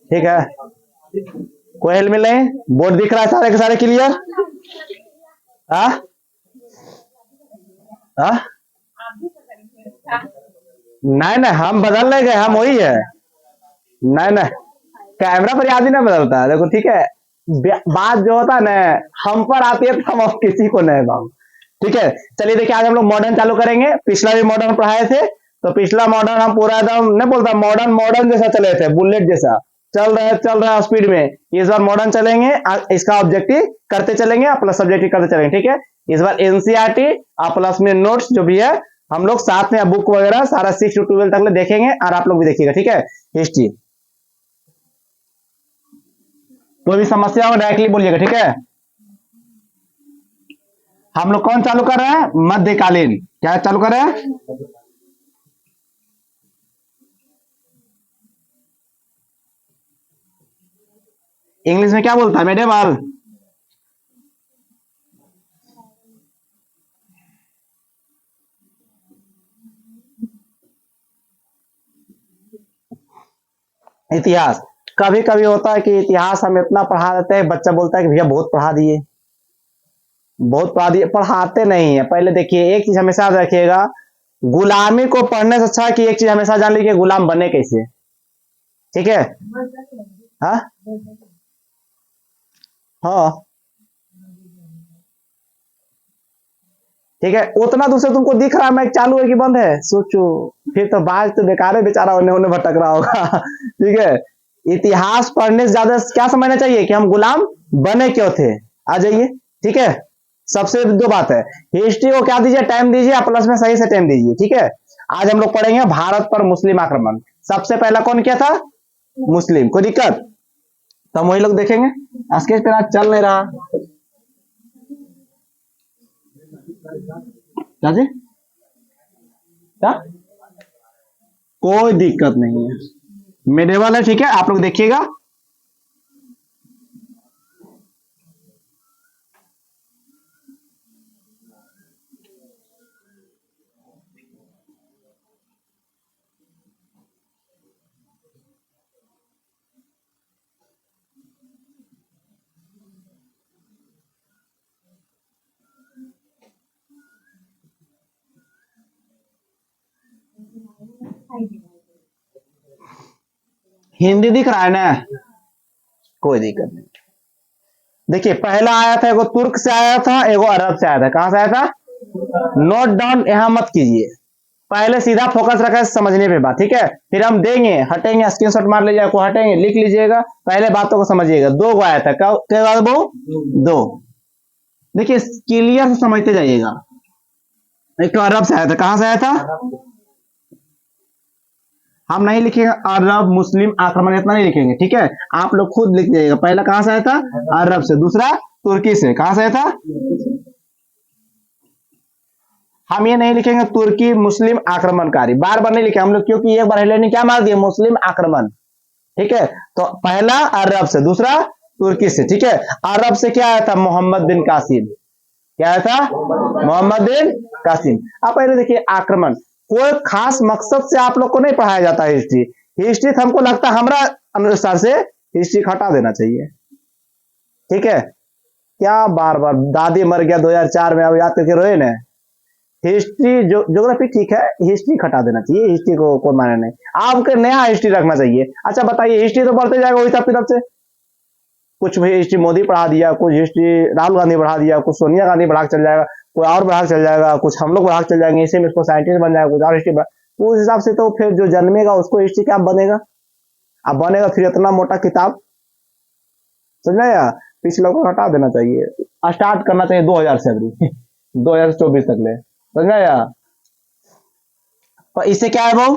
ठीक है, कोई हेल मिल नहीं, बोर्ड दिख रहा है सारे के सारे क्लियर? हाँ हाँ, नहीं नहीं हम बदल नहीं गए, हम वही है। नहीं नहीं, कैमरा पर याद ही ना बदलता है, देखो ठीक है। बात जो होता है ना, हम पर आती है तो हम अब किसी को नहीं भाव। ठीक है, चलिए देखिए आज हम लोग मॉडर्न चालू करेंगे। पिछला भी मॉडर्न पढ़ाए थे, तो पिछला मॉडर्न हम पूरा एकदम नहीं बोलता, मॉडर्न मॉडर्न जैसा चले थे, बुलेट जैसा चल रहा है स्पीड में। इस बार मॉडर्न चलेंगे, इसका ऑब्जेक्टिव करते चलेंगे, प्लस सब्जेक्टिव करते चलेंगे। ठीक है, इस बार एनसीईआरटी प्लस में नोट्स जो भी है हम लोग साथ में बुक वगैरह सारा 6 to 12 तक देखेंगे, और आप लोग भी देखिएगा। ठीक है, हिस्ट्री कोई भी समस्या हो डायरेक्टली बोलिएगा। ठीक है, हम लोग कौन चालू कर रहे हैं? मध्यकालीन। क्या चालू कर रहे हैं? इंग्लिश में क्या बोलता है मेडेवल? इतिहास। कभी कभी होता है कि इतिहास हम इतना पढ़ा देते हैं, बच्चा बोलता है कि भैया बहुत पढ़ा दिए, बहुत पढ़ा दिए, पढ़ाते नहीं है। पहले देखिए एक चीज हमेशा याद रखिएगा, गुलामी को पढ़ने से अच्छा है कि एक चीज हमेशा जान लीजिए, गुलाम बने कैसे। ठीक है, हाँ हाँ, ठीक है। उतना दूर से तुमको दिख रहा है माइक चालू है कि बंद है, सोचो, फिर तो बाज तो बेकार है, बेचारा उन्हें उन्हें भटक रहा होगा। ठीक है, इतिहास पढ़ने से ज्यादा क्या समझना चाहिए कि हम गुलाम बने क्यों थे। आ जाइए, ठीक है। सबसे दो बात है, हिस्ट्री को क्या दीजिए, टाइम दीजिए, प्लस में सही से टाइम दीजिए। ठीक है, आज हम लोग पढ़ेंगे भारत पर मुस्लिम आक्रमण। सबसे पहला कौन किया था? मुस्लिम। कोई दिक्कत? तो हम वही लोग देखेंगे। स्केच पे आज चल नहीं रहा, क्या जी? क्या? कोई दिक्कत नहीं है, मेडेवल है। ठीक है, आप लोग देखिएगा। हिंदी दिख रहा है ना? कोई दिक्कत नहीं। देखिए पहला आया था, एगो तुर्क से आया था, एगो अरब से आया था। कहां से आया था? नोट डाउन यहां मत कीजिए, पहले सीधा फोकस रखा है समझने पे बात। ठीक है, फिर हम देंगे, हटेंगे, स्क्रीनशॉट मार लीजिएगा, को हटेंगे, लिख लीजिएगा, पहले बातों को समझिएगा। दो गो आया था, क्या बात बहु? दो। देखिए क्लियर से समझते जाइएगा। एक तो अरब से आया था। कहां से आया था? हम नहीं लिखेंगे अरब मुस्लिम आक्रमण, इतना नहीं लिखेंगे। ठीक है, आप लोग खुद लिख जाइएगा। पहला कहां से आया था? अरब से। दूसरा तुर्की से। कहां से आया था? हम ये नहीं लिखेंगे तुर्की मुस्लिम आक्रमणकारी, बार बार नहीं लिखे हम लोग, क्योंकि एक बार हेलेनी क्या मार दिए, मुस्लिम आक्रमण। ठीक है, तो पहला अरब से, दूसरा तुर्की से। ठीक है, अरब से क्या आया था? मोहम्मद बिन कासिम। क्या आया था? मोहम्मद बिन कासिम। अब पहले देखिए आक्रमण, कोई खास मकसद से आप लोग को नहीं पढ़ाया जाता है हिस्ट्री। हिस्ट्री हमको लगता है, हमारा अनुसार से हिस्ट्री हटा देना चाहिए। ठीक है, क्या बार बार दादी मर गया 2004 में, अब याद करके रोए ना। हिस्ट्री जो ज्योग्राफी ठीक है, हिस्ट्री हटा देना चाहिए, हिस्ट्री को कोई माने नहीं। आपके नया हिस्ट्री रखना चाहिए। अच्छा बताइए, हिस्ट्री तो बढ़ते जाएगा वही हिसाब किताब से, कुछ भी हिस्ट्री मोदी पढ़ा दिया, कुछ हिस्ट्री राहुल गांधी बढ़ा दिया, कुछ सोनिया गांधी बढ़ा चल जाएगा, कोई और बढ़ा चल जाएगा, कुछ हम लोग बढ़ा चल जाएंगे, इसी में इसको साइंटिस्ट बन जाएगा, कुछ और हिस्ट्री। उस हिसाब से तो फिर जो जन्मेगा उसको हिस्ट्री क्या बनेगा? अब बनेगा फिर इतना मोटा किताब, समझ आया? पिछला को हटा देना चाहिए, स्टार्ट करना चाहिए 2000 से, अभी 2024 तक ले, समझ आया? और इससे क्या है वो?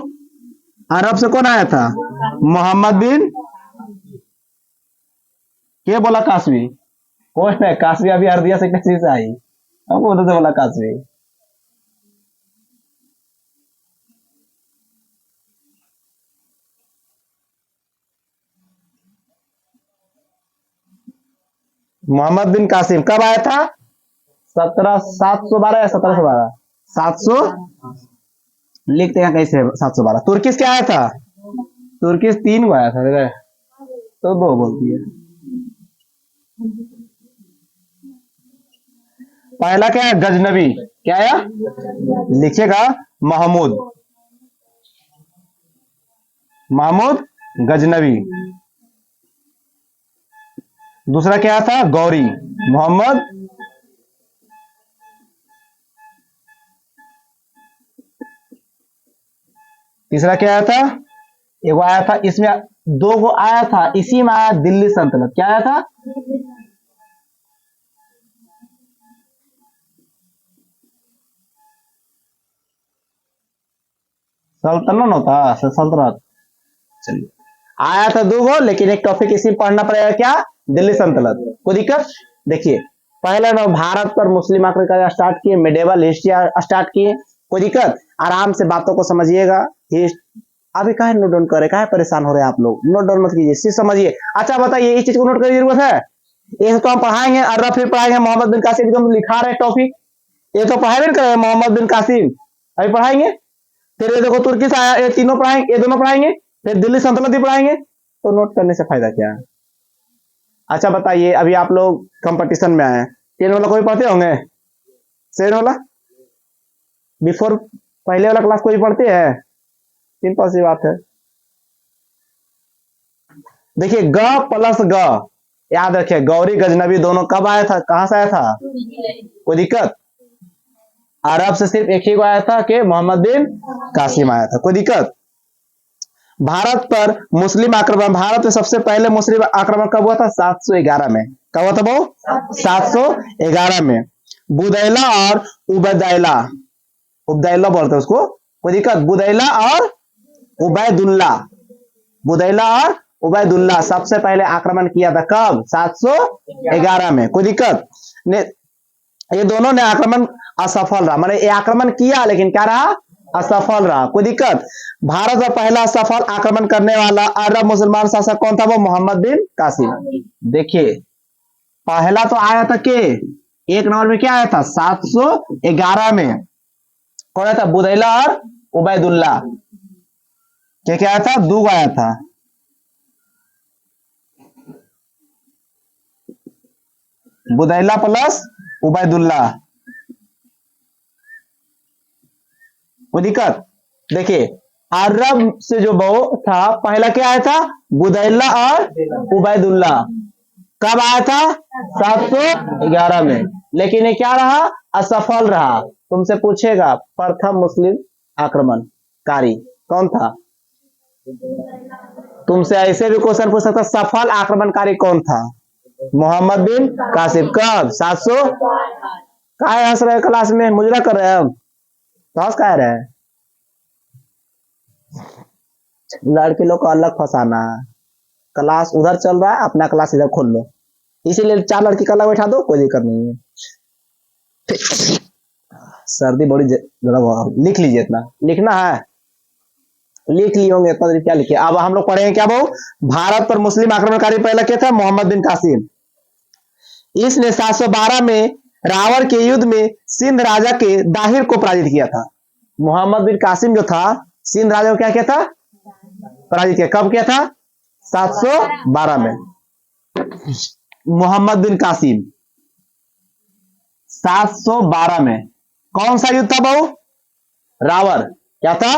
अरब से कौन आया था? मोहम्मद बिन, के बोला कासवी? कौन है कासवी? अभी अरबिया से किसी से आई, हमको उधर से बोला कासवी। मोहम्मद बिन कासिम कब आया था? 17 712 या 1712? 700 लिखते हैं कैसे 712। तुर्किश क्या आया था? तुर्किश 3 को आया था, तो 2 बोल दिया। पहला क्या है? गजनबी। क्या है? लिखिएगा महमूद, महमूद गजनबी। दूसरा क्या था? गौरी, मोहम्मद। तीसरा क्या आया था? एगो आया था इसमें, 2 को आया था इसी में आया, दिल्ली सल्तनत। क्या आया था? सल्तनत होता, सल्तनत। चलिए, आया था 2 गो, लेकिन एक टॉपिक इसी में पढ़ना पड़ेगा। क्या? दिल्ली सल्तनत। कोई दिक्कत? देखिए, पहले ना भारत पर मुस्लिम आक्रमण स्टार्ट किए, मिडेवल हिस्ट्री स्टार्ट किए। कोई दिक्कत? आराम से बातों को समझिएगा। अभी काहे नोट डाउन करे, काहे परेशान हो रहे हैं आप लोग? नोट डाउन मत कीजिए, सिर्फ समझिए। अच्छा बताइए, इस चीज को नोट करने की जरूरत है? ये तो हम पढ़ाएंगे, और फिर पढ़ाएंगे मोहम्मद बिन कासिम, जो हम लिखा रहे टॉपिक, ये तो पढ़ाए करेंगे मोहम्मद बिन कासिम, अभी पढ़ाएंगे। फिर ये देखो तुर्की से आया, ये तीनों पढ़ाएंगे, ये दोनों पढ़ाएंगे। फिर दिल्ली सल्तनत भी पढ़ाएंगे, तो नोट करने से फायदा क्या है? अच्छा बताइए, अभी आप लोग कंपटीशन में आए, 10 वाला कोई पढ़ते होंगे? 7 वाला बिफोर पहले वाला क्लास कोई पढ़ते हैं? सिंपल सी बात है। देखिए, ग प्लस ग, याद रखिए, गौरी गजनबी दोनों कब आया था, कहां से आया था? कोई दिक्कत? अरब से सिर्फ एक ही को आया था कि मोहम्मद बिन कासिम आया था। कोई दिक्कत? भारत पर मुस्लिम आक्रमण, भारत में सबसे पहले मुस्लिम आक्रमण कब हुआ था? 711 में। कब हुआ था वो? 711 में। बुदैला और उबैदुल्ला, उबैदुल्ला बोलते हैं उसको। कोई दिक्कत? बुदैला और उबैदुल्ला, बुदैला और उबैदुल्ला सबसे पहले आक्रमण किया था। कब? 711 में। कोई दिक्कत? ये दोनों ने आक्रमण असफल रहा, माने ये आक्रमण किया लेकिन क्या रहा? असफल रहा। कोई दिक्कत? भारत का पहला सफल आक्रमण करने वाला अरब मुसलमान शासक कौन था? वो मोहम्मद बिन कासिम। देखिए, पहला तो आया था के 1 नंबर में, क्या आया था? 711 में। कौन आया था? बुदैला और उबैदुल्ला। क्या क्या आया था? 2 आया था। बुदैला प्लस उबैदुल्ला। कोई दिक्कत? देखिए, अरब से जो बहु था, पहला क्या आया था? बुदैला और उबैदुल्ला। कब आया था? 711 में। लेकिन ये क्या रहा? असफल रहा। तुमसे पूछेगा प्रथम मुस्लिम आक्रमणकारी कौन था? तुमसे ऐसे भी क्वेश्चन पूछ सकता, सफल आक्रमणकारी कौन था? मोहम्मद बिन कासिम। कब? 700। काय हंस रहे क्लास में, मुजरा कर रहे हैं हम, तो हंस कह रहे हैं? लड़के लोग को अलग फंसाना है। क्लास उधर चल रहा है, अपना क्लास इधर खोल लो, इसीलिए 4 लड़की का अलग बैठा दो, कोई दिक्कत नहीं है। सर्दी बड़ी लिख लीजिए, इतना लिखना है, लिख लिए होंगे इतना क्या लिखे। अब हम लोग पढ़ेंगे क्या बहु? भारत पर मुस्लिम आक्रमणकारी पहला क्या था? मोहम्मद बिन कासिम। इसने 712 में रावण के युद्ध में सिंध राजा के दाहिर को पराजित किया था। मोहम्मद बिन कासिम जो था, सिंध राजा को क्या किया था? पराजित किया। कब किया था? 712 में। मोहम्मद बिन कासिम 712 में। कौन सा युद्ध था बहु? रावण। क्या था?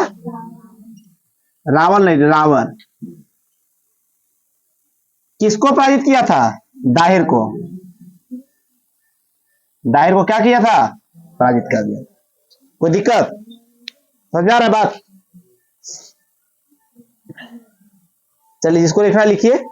रावण नहीं, रावण। किसको पराजित किया था? दाहिर को। दाहिर को क्या किया था? पराजित कर दिया। कोई दिक्कत? समझा रहे बात? चलिए, जिसको लिखना लिखिए।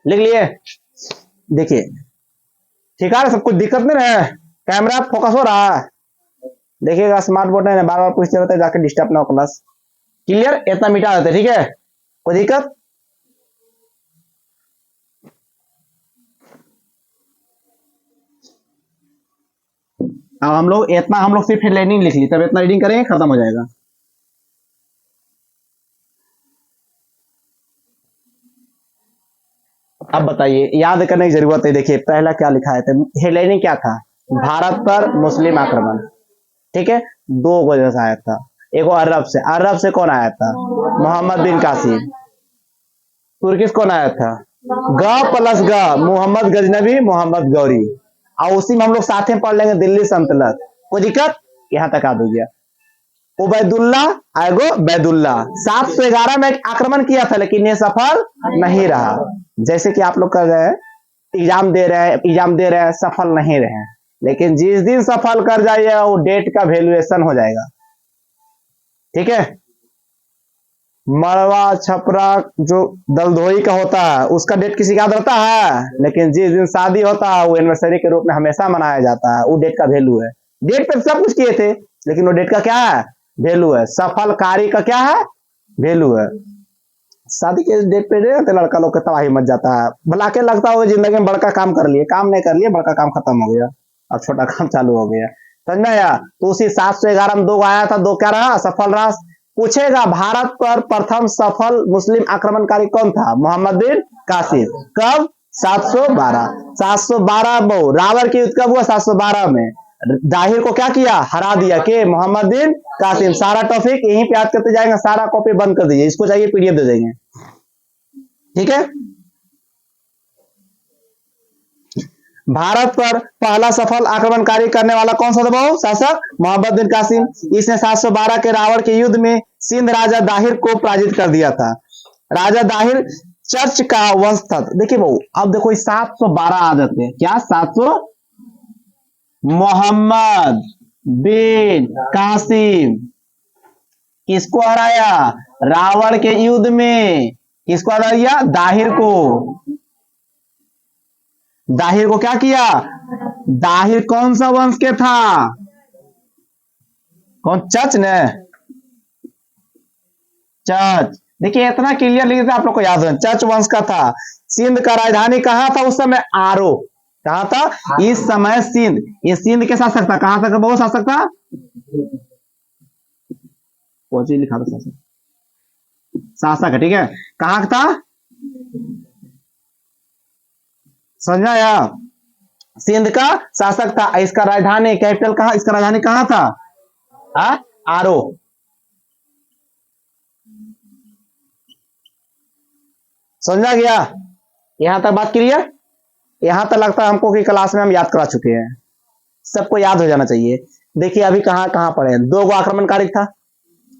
लिख लिए? देखिए, ठीक है, सब कुछ दिक्कत नहीं है? कैमरा फोकस हो रहा है? देखिएगा स्मार्ट बोर्ड है, बार बार पूछते रहते हैं, जाके डिस्टर्ब ना हो क्लास। क्लियर, इतना मिटा देते, ठीक है, कोई दिक्कत? अब हम लोग सिर्फ हेडलाइनिंग लिख ली, तब इतना रीडिंग करेंगे, खत्म हो जाएगा। अब बताइए, याद करने की जरूरत है। देखिए पहला क्या लिखा है, हेडलाइनिंग क्या था, भारत पर मुस्लिम आक्रमण, ठीक है, दो वजह से आया था। एक अरब से कौन आया था, मोहम्मद बिन कासिम। तुर्की से कौन आया था, ग प्लस ग, मोहम्मद गजनबी, मोहम्मद गौरी। और उसी में हम लोग साथ में पढ़ लेंगे दिल्ली सल्तनत, कोई दिक्कत? यहाँ तक आ गया। उबैदुल्ला आएगो बैदुल्ला 711 में एक आक्रमण किया था, लेकिन ये सफल नहीं रहा। जैसे कि आप लोग कर रहे हैं, एग्जाम दे रहे हैं, सफल नहीं रहे, लेकिन जिस दिन सफल कर जाइए वो डेट का वैल्यूएशन हो जाएगा, ठीक है। मड़वा छपरा जो दलदोई का होता है उसका डेट किसी का याद रहता है, लेकिन जिस दिन शादी होता है वो एनिवर्सरी के रूप में हमेशा मनाया जाता है, वो डेट का वैल्यू है। डेट पे सब कुछ किए थे, लेकिन वो डेट का क्या है, वैल्यू है। सफल कार्य का क्या है, वैल्यू है। शादी के डेट पे तो लड़का लोग का तबाही मच जाता है, भला के लगता हो जिंदगी में बड़का काम कर लिए, काम नहीं कर लिए, बड़का काम खत्म हो गया, अब छोटा काम चालू हो गया, समझना यार। तो उसी 711 में 2 आया था, 2 क्या रहा, सफल रहा। पूछेगा भारत पर प्रथम सफल मुस्लिम आक्रमणकारी कौन था, मोहम्मद बिन कासिम। कब, 712 बहु रावण की युद्ध कब हुआ, 712 में। दाहिर को क्या किया, हरा दिया के मोहम्मद बिन कासिम। सारा टॉपिक यहीं पे याद करते जाएंगे, सारा कॉपी बंद कर दीजिए, इसको चाहिए पीडीएफ दे देंगे, ठीक है। भारत पर पहला सफल आक्रमणकारी करने वाला कौन सा था, शासक मोहम्मद बिन कासिम। इसने 712 के रावण के युद्ध में सिंध राजा दाहिर को पराजित कर दिया था। राजा दाहिर चर्च का वंश था। देखिए बहु, अब देखो 712 आ जाते हैं, क्या 700, मोहम्मद बिन कासिम किसको हराया, रावण के युद्ध में। किसको हराया, दाहिर को। दाहिर को क्या किया, दाहिर कौन सा वंश के था, कौन, चच ने, चच। देखिए इतना क्लियर लिखे आप लोग को याद है, चच वंश का था। सिंध का राजधानी कहां था उस समय, आरो। कहां था इस समय, सिंध। ये सिंध के शासक था, कहां तक बहुत शासक था, कौन लिखा था, शासक, शासक है, ठीक है। कहां था, समझा यार, सिंध का शासक था। इसका राजधानी, कैपिटल कहां, इसका राजधानी कहां था, आरो। समझा गया, यहां तक बात क्लियर। यहां तक लगता है हमको कि क्लास में हम याद करा चुके हैं, सबको याद हो जाना चाहिए। देखिए अभी कहां कहां पढ़े, 2 गो आक्रमणकारी था,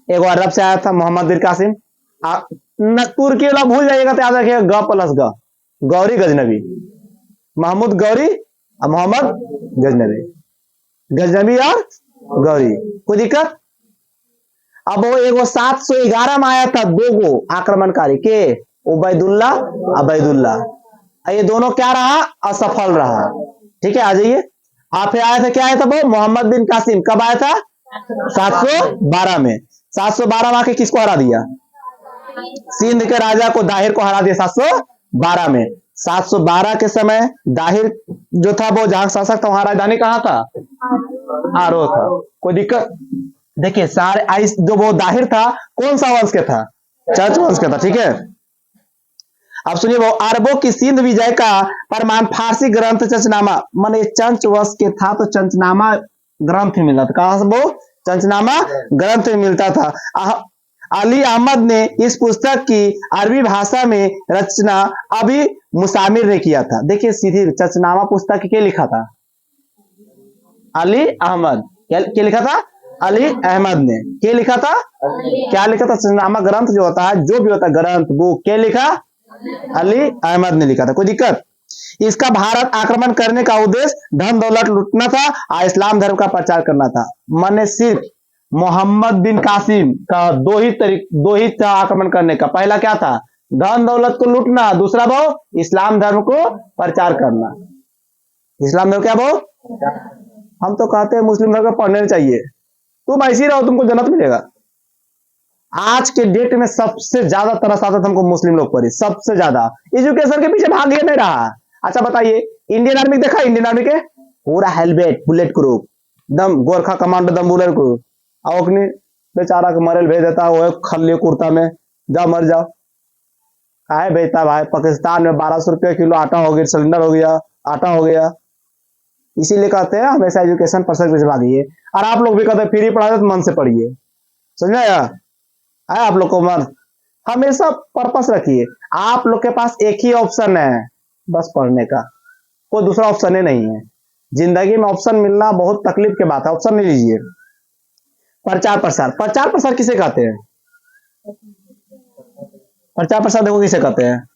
एक अरब से आया था मोहम्मद बिन कासिम। तुर्की वाला भूल जाइएगा तो याद रखिएगा, ग प्लस ग, गौरी गजनबी, महमूद गौरी और मोहम्मद गजनबी, गजनबी और गौरी, कोई दिक्कत? अब वो एक 711 में आया था, 2 गो आक्रमणकारी के, उबैदुल्ला अबैदुल्ला। ये दोनों क्या रहा, असफल रहा, ठीक है। आ जाइए, आप आया था, क्या आया था वो, मोहम्मद बिन कासिम। कब आया था, 712 में। 712 में आके किसको हरा दिया, सिंध के राजा को, दाहिर को हरा दिया 712 में। 712 के समय दाहिर जो था वो जहां शासक था, वहां राजधानी कहां था, आरो था, कोई दिक्कत? देखिए सारे जो वो दाहिर था कौन सा वंश के था, चर्च वंश के था, ठीक है। अब सुनिए, वो अरबों की सिंध विजय का प्रमाण फारसी ग्रंथ चंचनामा, माने चंच वंश के था तो चंचनामा ग्रंथ में मिलता था। कहां से वो, चंचनामा ग्रंथ में मिलता था। अली अहमद ने इस पुस्तक की अरबी भाषा में रचना अभी मुसामिर ने किया था। देखिए सीधी चंचनामा पुस्तक के लिखा था, अली अहमद। क्या लिखा था, अली अहमद ने। क्या लिखा था, क्या लिखा था, चंचनामा ग्रंथ जो होता है, जो भी होता है ग्रंथ, वो क्या लिखा, अली अहमद ने लिखा था, कोई दिक्कत? इसका भारत आक्रमण करने का उद्देश्य धन दौलत लूटना था और इस्लाम धर्म का प्रचार करना था। मैंने सिर्फ मोहम्मद बिन कासिम का दो ही था आक्रमण करने का। पहला क्या था, धन दौलत को लूटना, दूसरा वो इस्लाम धर्म को प्रचार करना। इस्लाम धर्म क्या वो, हम तो कहते हैं मुस्लिम धर्म को पढ़ने चाहिए, तुम ऐसी रहो, तुमको जन्नत मिलेगा। आज के डेट में सबसे ज्यादा तरस आता था हमको मुस्लिम लोग पर, सबसे ज्यादा एजुकेशन के पीछे भाग नहीं रहा। अच्छा बताइए, इंडियन आर्मी देखा, इंडियन आर्मी के पूरा हेलमेट बुलेट प्रूफ, दम गोरखा कमांडो दम बुलेट प्रूफ, और अपनी बेचारा के मरल भेज देता है वो खल्ली कुर्ता में, जा मर जाओ। काहे भेजता भाई? पाकिस्तान में 1200 रुपये किलो आटा हो गया, सिलेंडर हो गया, आटा हो गया। इसीलिए कहते हैं हमेशा एजुकेशन पर से भागिए। और आप लोग भी कहते हैं फ्री पढ़ाए तो मन से पढ़िए, समझा या? है आप लोग को मन, हमेशा पर्पस रखिए। आप लोग के पास एक ही ऑप्शन है बस, पढ़ने का, कोई दूसरा ऑप्शन ही नहीं है। जिंदगी में ऑप्शन मिलना बहुत तकलीफ की बात है, ऑप्शन नहीं लीजिए। प्रचार प्रसार, प्रचार प्रसार किसे कहते हैं? प्रचार प्रसार देखो किसे कहते हैं?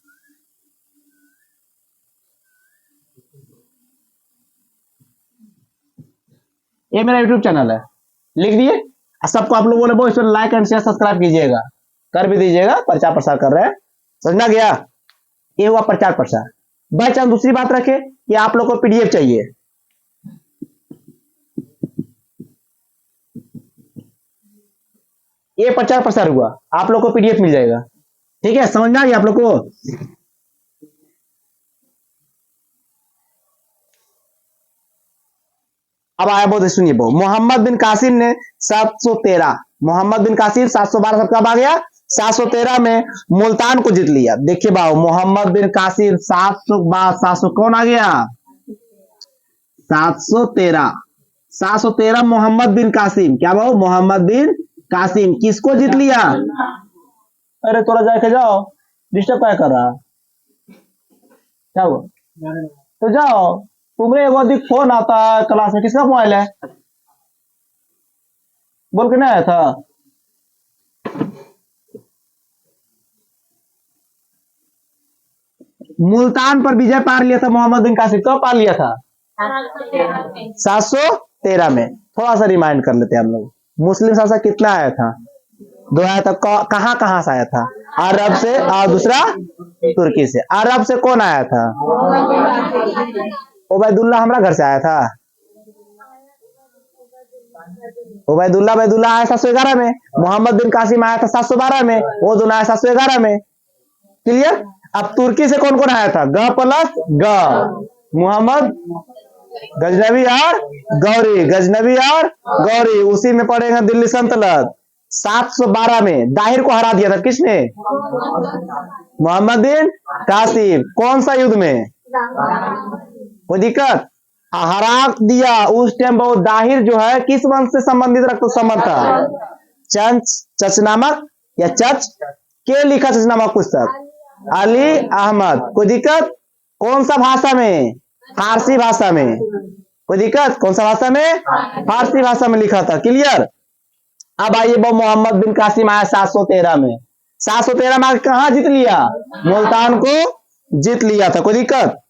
ये मेरा यूट्यूब चैनल है, लिख दिए। सबको आप लोग बोले वो इसमें लाइक एंड शेयर सब्सक्राइब कीजिएगा, कर भी दीजिएगा। प्रचार प्रसार कर रहे हैं, समझना गया? ये हुआ प्रचार प्रसार। बाई चांस दूसरी बात रखे कि आप लोग को पीडीएफ चाहिए, ये प्रचार प्रसार हुआ, आप लोग को पीडीएफ मिल जाएगा। ठीक है, समझना है आप लोग को? अब आया बहुत, सुनिए बहुत। मोहम्मद बिन कासिम ने 713, मोहम्मद बिन कासिम 712 सब कब आ गया? 713 में मुल्तान को जीत लिया। देखिए बाबू, मोहम्मद बिन कासिम 700 कौन आ गया? 713, 713 मोहम्मद बिन कासिम। क्या बाबू? मोहम्मद बिन कासिम किसको जीत लिया? अरे थोड़ा जाके जाओ, डिस्टर्ब क्या कर रहा? क्या हुआ? तो जाओ, तुम्हें एक अधिक फोन आता है क्लास में, किसका मोबाइल है? बोल के नहीं आया था? मुल्तान पर विजय पार लिया था मोहम्मद बिन कासिम, कब पार लिया था? 713 में। थोड़ा सा रिमाइंड कर लेते हैं हम लोग। मुस्लिम शासक कितना आया था? 2 आया था। कहां कहां से आया था? अरब से, और दूसरा तुर्की से। अरब से कौन आया था? उबैदुल्ला हमारा घर से आया था। उबैदुल्ला बैदुल्ला आया 711 में, मोहम्मद बिन कासिम आया था 712 में, वो दोनों आया 711 में। क्लियर? अब तुर्की से कौन कौन आया था? ग प्लस ग, मोहम्मद गजनवी और गौरी, गजनवी और गौरी। उसी में पड़ेगा दिल्ली सल्तनत। 712 में दाहिर को हरा दिया था किसने? मोहम्मद बिन कासिम। कौन सा युद्ध में? कोई दिक्कत? हरा दिया। उस टाइम बहुत दाहिर जो है किस वंश से संबंधित रक्त संबंध था? चच नामक या चच के लिखा चच नामक पुस्तक, अली अहमद। कोई दिक्कत? कौन सा भाषा में? फारसी भाषा में। कोई दिक्कत? कौन सा भाषा में? फारसी भाषा में लिखा था। क्लियर? अब आइए, वो मोहम्मद बिन कासिम आया 713 में। 713 में कहां जीत लिया? मुल्तान को जीत लिया था। कोई दिक्कत?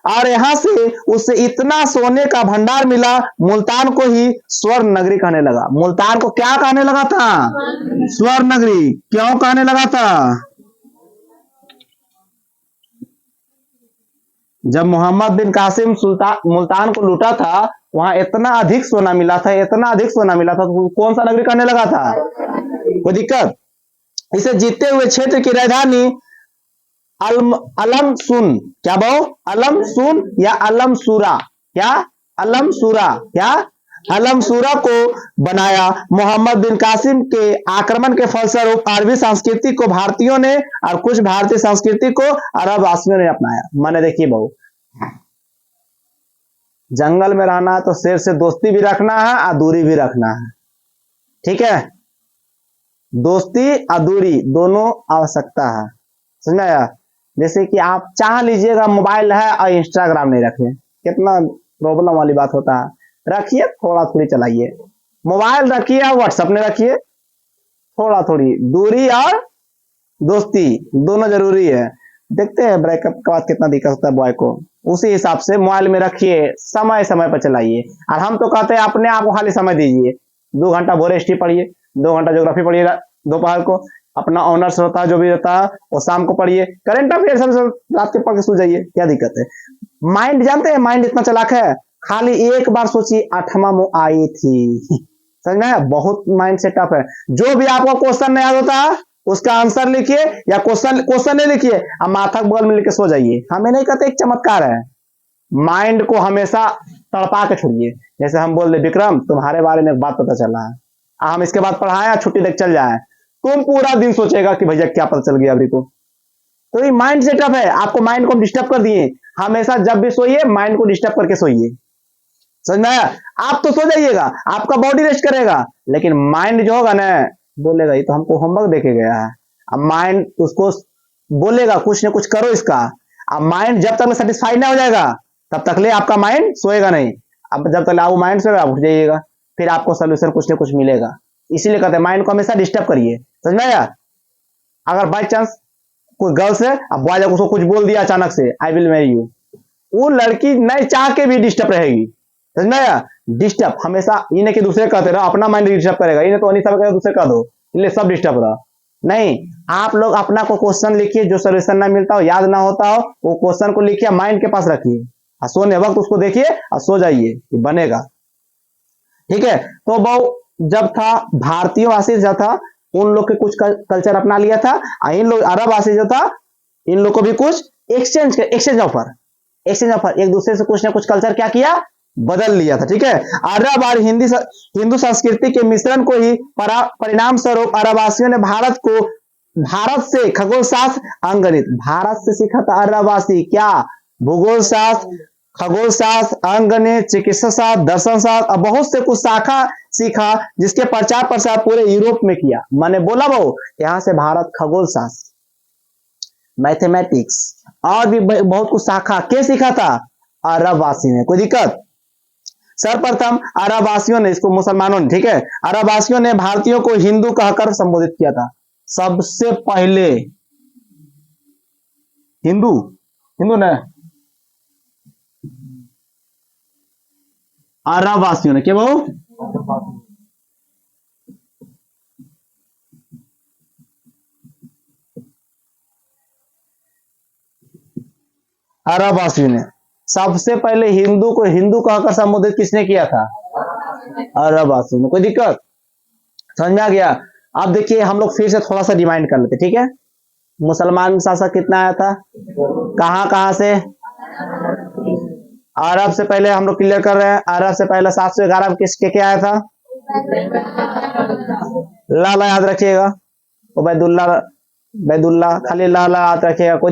और यहां से उससे इतना सोने का भंडार मिला, मुल्तान को ही स्वर्ण नगरी कहने लगा। मुल्तान को क्या कहने लगा था? स्वर्ण नगरी। क्यों कहने लगा था? जब मोहम्मद बिन कासिम मुल्तान को लूटा था, वहां इतना अधिक सोना मिला था, इतना अधिक सोना मिला था, तो कौन सा नगरी कहने लगा था? कोई दिक्कत? इसे जीते हुए क्षेत्र की राजधानी अलम सुन, क्या बहु? अलम सुन या अलम सूरा, क्या? अलम सूरा, क्या? अलम सूरा को बनाया। मोहम्मद बिन कासिम के आक्रमण के फलस्वरूप अरबी संस्कृति को भारतीयों ने और कुछ भारतीय संस्कृति को अरब वासियों ने अपनाया। माने देखिए बहु, जंगल में रहना है तो शेर से दोस्ती भी रखना है और दूरी भी रखना है। ठीक है? दोस्ती और दूरी दोनों आवश्यकता है, समझ आया? जैसे कि आप चाह लीजिएगा मोबाइल है और इंस्टाग्राम नहीं रखें, कितना प्रॉब्लम वाली बात होता है। रखिए, थोड़ा थोड़ी चलाइए। मोबाइल रखिए और व्हाट्सएप में रखिए, थोड़ा थोड़ी दूरी और दोस्ती दोनों जरूरी है। देखते हैं ब्रेकअप के बाद कितना दिक्कत होता है बॉय को। उसी हिसाब से मोबाइल में रखिए, समय समय पर चलाइए। और हम तो कहते हैं अपने आप को खाली समय दीजिए। 2 घंटा भोरे हिस्ट्री पढ़िए, 2 घंटा ज्योग्राफी पढ़िए दोपहर को, अपना ऑनर्स होता है जो भी रहता है वो शाम को पढ़िए, करंट अफेयर सब रात के पढ़ के सो जाइए, क्या दिक्कत है? माइंड जानते हैं, माइंड इतना चालाक है, खाली एक बार सोचिए 8वां मुंह आई थी, समझ में आया? बहुत माइंड सेटअप है। जो भी आपको क्वेश्चन नहीं याद होता उसका आंसर लिखिए, या क्वेश्चन क्वेश्चन नहीं लिखिए, अब माथा बगल में लिख के सो जाइए। हमें नहीं कहते एक चमत्कार है, माइंड को हमेशा तड़पा के छोड़िए। जैसे हम बोल दे विक्रम तुम्हारे बारे में एक बात पता चला है, हम इसके बाद पढ़ाए छुट्टी तक चल जाए, तुम पूरा दिन सोचेगा कि भैया क्या पता चल गया अभी को। तो ये माइंड सेटअप है, आपको माइंड को डिस्टर्ब कर दिए। हमेशा जब भी सोइए माइंड को डिस्टर्ब करके सोइए, समझ में आया? आप तो सो जाइएगा, आपका बॉडी रेस्ट करेगा, लेकिन माइंड जो होगा ना बोलेगा ये तो हमको होमवर्क देके गया है। अब माइंड उसको बोलेगा कुछ ना कुछ करो इसका। अब माइंड जब तक सेटिस्फाइड ना हो जाएगा तब तक ले आपका माइंड सोएगा नहीं। अब जब तक आप माइंड सोएगा उठ जाइएगा, फिर आपको सोल्यूशन कुछ ना कुछ मिलेगा। इसीलिए कहते हैं माइंड को हमेशा डिस्टर्ब करिए, समझ में आया? अगर बाई चांस कोई गर्ल्स है, अब बॉय उसको कुछ बोल दिया अचानक से आई विल मैरी यू, वो लड़की नहीं चाह के भी डिस्टर्ब रहेगी, समझ में आया? डिस्टर्ब हमेशा इन्हें के दूसरे कहते रहो, अपना माइंड डिस्टर्ब करेगा। इन्हें तो अनिता सब दूसरे कह दो, इसलिए सब डिस्टर्ब रहा। नहीं, आप लोग अपना को क्वेश्चन लिखिए, जो सोल्यूशन ना मिलता हो याद ना होता हो वो क्वेश्चन को लिखिए माइंड के पास रखिए, और सोने वक्त उसको देखिए और सो जाइए, बनेगा। ठीक है, तो वो जब था भारतीय वासी जब था उन लोग के कुछ कल्चर अपना लिया था, इन लोग अरब वासी जो था इन लोग को भी कुछ एक्सचेंज ऑफर एक दूसरे से कुछ ना कुछ कल्चर क्या किया, बदल लिया था। ठीक है, अरब और हिंदू संस्कृति के मिश्रण को ही परिणाम स्वरूप अरबवासियों ने भारत से खगोल शास्त्र, अंकगणित, भारत से सीखा था अरबवासी क्या, भूगोल शास्त्र, खगोल शास्त्र, अंकगणित, चिकित्सा शास्त्र, दर्शन शास्त्र और बहुत से कुछ शाखा सीखा, जिसके प्रचार प्रसार पूरे यूरोप में किया। मैंने बोला वो यहां से भारत खगोल शास्त्र, मैथमेटिक्स और भी बहुत कुछ शाखा के सीखा था अरबवासी ने। कोई दिक्कत? सर्वप्रथम अरबवासियों ने, इसको मुसलमानों ने, ठीक है, अरबवासियों ने भारतीयों को हिंदू कहकर संबोधित किया था। सबसे पहले हिंदू ने अरबवासियों ने क्या बहु अरबवासियों ने सबसे पहले हिंदू को हिंदू कहकर संबोधित किसने किया था? अरबवासियों ने। कोई दिक्कत? समझ में आ गया? अब देखिए हम लोग फिर से थोड़ा सा रिमाइंड कर लेते, ठीक है। मुसलमान शासक कितना आया था, कहां से? अरब से पहले हम लोग क्लियर कर रहे हैं। अरब से पहले 711 किसके क्या आया था? लाला याद रखिएगा, बैदुल्ला खाली लाला याद रखिएगा। कोई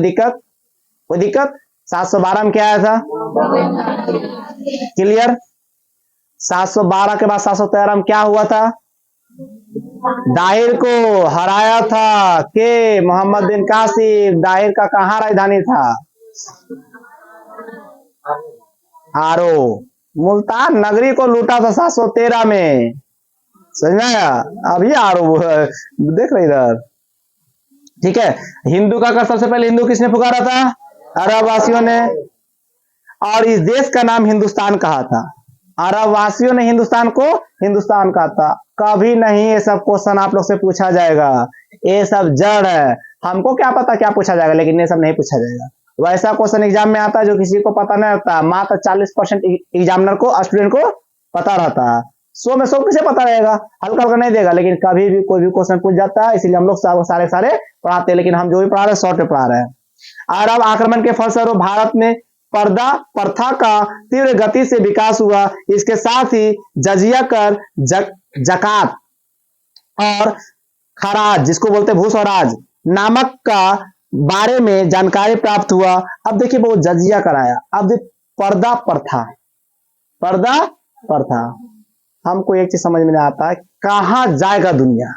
दिक्कत? 712 में क्या आया था? क्लियर? 712 के बाद 713 में क्या हुआ था? दाहिर को हराया था के मोहम्मद बिन कासिम। दाहिर का कहां राजधानी था? आरो। मुल्तान नगरी को लूटा था 713 में, समझ में आया? अभी आरो देख रहे इधर, ठीक है। हिंदू का कर सबसे पहले हिंदू किसने पुकारा था? अरब वासियों ने। और इस देश का नाम हिंदुस्तान कहा था। अरब वासियों ने हिंदुस्तान को हिंदुस्तान कहा था। कभी नहीं ये सब क्वेश्चन आप लोग से पूछा जाएगा, ये सब जड़ है। हमको क्या पता क्या पूछा जाएगा, लेकिन ये सब नहीं पूछा जाएगा। वैसा क्वेश्चन एग्जाम में आता है जो किसी को पता नहीं रहता। मात्र 40% एग्जामिनर को, स्टूडेंट को पता रहता है। 100 में 100 किसे पता रहेगा? हल्का हल्का नहीं देगा, लेकिन कभी भी कोई भी क्वेश्चन पूछ जाता है, इसलिए हम लोग सारे पढ़ाते हैं। लेकिन हम जो भी पढ़ा रहे हैं शॉर्ट में पढ़ा रहे हैं। अरब आक्रमण के फलस्वरूप भारत में पर्दा प्रथा का तीव्र गति से विकास हुआ। इसके साथ ही जजिया कर, जकात और खराज, जिसको बोलते हैं भूस्वराज नामक का बारे में जानकारी प्राप्त हुआ। अब देखिए वो जजिया कराया। अब पर्दा प्रथा हमको एक चीज समझ में नहीं आता है, कहां जाएगा दुनिया?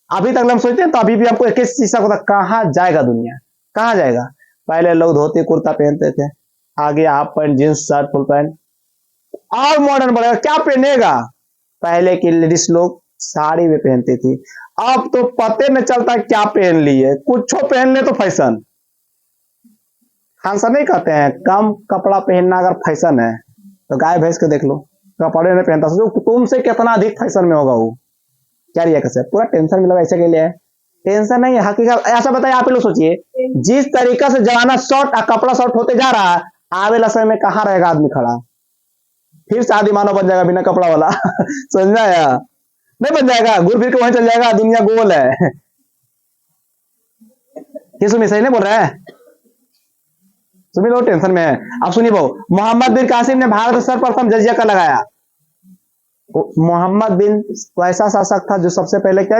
अभी तक हम सोचते हैं तो अभी भी हमको एक चीज होता, कहां जाएगा दुनिया, कहां जाएगा? पहले लोग धोती कुर्ता पहनते थे, आगे half pant, jeans, shirt, full pant. और मॉडर्न बढ़ेगा, क्या पहनेगा? पहले की लेडीज लोग साड़ी में पहनती थी, अब तो पते न चलता क्या पहन लिए, कुछ पहन ले तो फैशन। खानसा नहीं कहते हैं कम कपड़ा पहनना अगर फैशन है तो गाय भैंस को देख लो, कपड़े नहीं पहनता, सोचो तुमसे कितना अधिक फैशन में होगा वो। क्या रिया कैसे पूरा टेंशन मिला ऐसे के लिए? टेंशन नहीं है, हकीकत ऐसा बताइए। आप लोग सोचिए, जिस तरीका से जमाना शॉर्ट कपड़ा शॉर्ट होते जा रहा है, आवे समय में कहां रहेगा आदमी खड़ा? फिर शादी मानो बन जाएगा बिना कपड़ा वाला समझ में आया? नहीं बन जाएगा, घूर फिर के वहां चल जाएगा, दुनिया गोल है। ये सुमित सही नहीं बोल रहा है, सुमित लोग टेंशन में है। अब सुनिए बहु, मोहम्मद बिन कासिम ने भारत में सर्वप्रथम जजिया कर लगाया। मोहम्मद बिन वैसा शासक था जो सबसे पहले क्या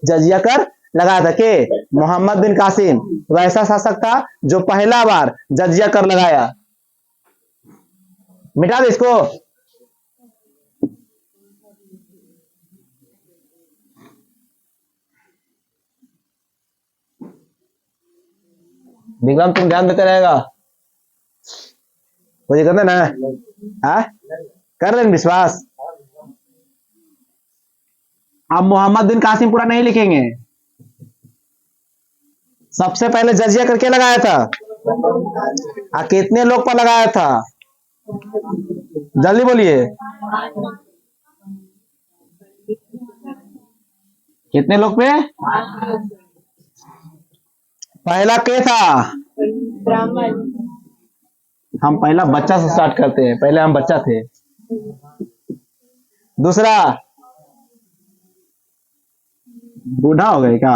जजिया कर लगाया था। के मोहम्मद बिन कासिम वैसा शासक था जो पहला बार जजिया कर लगाया। मिटा दे इसको। विक्रम तुम ध्यान देते रहेगा, मुझे करना ना। हाँ कर लें विश्वास। अब मोहम्मद बिन कासिम पूरा नहीं लिखेंगे, सबसे पहले जजिया करके लगाया था। कितने लोग पर लगाया था, जल्दी बोलिए। कितने लोग पे? पहला के था, हम पहला बच्चा से स्टार्ट करते हैं, पहले हम बच्चा थे। दूसरा बूढ़ा हो गए क्या?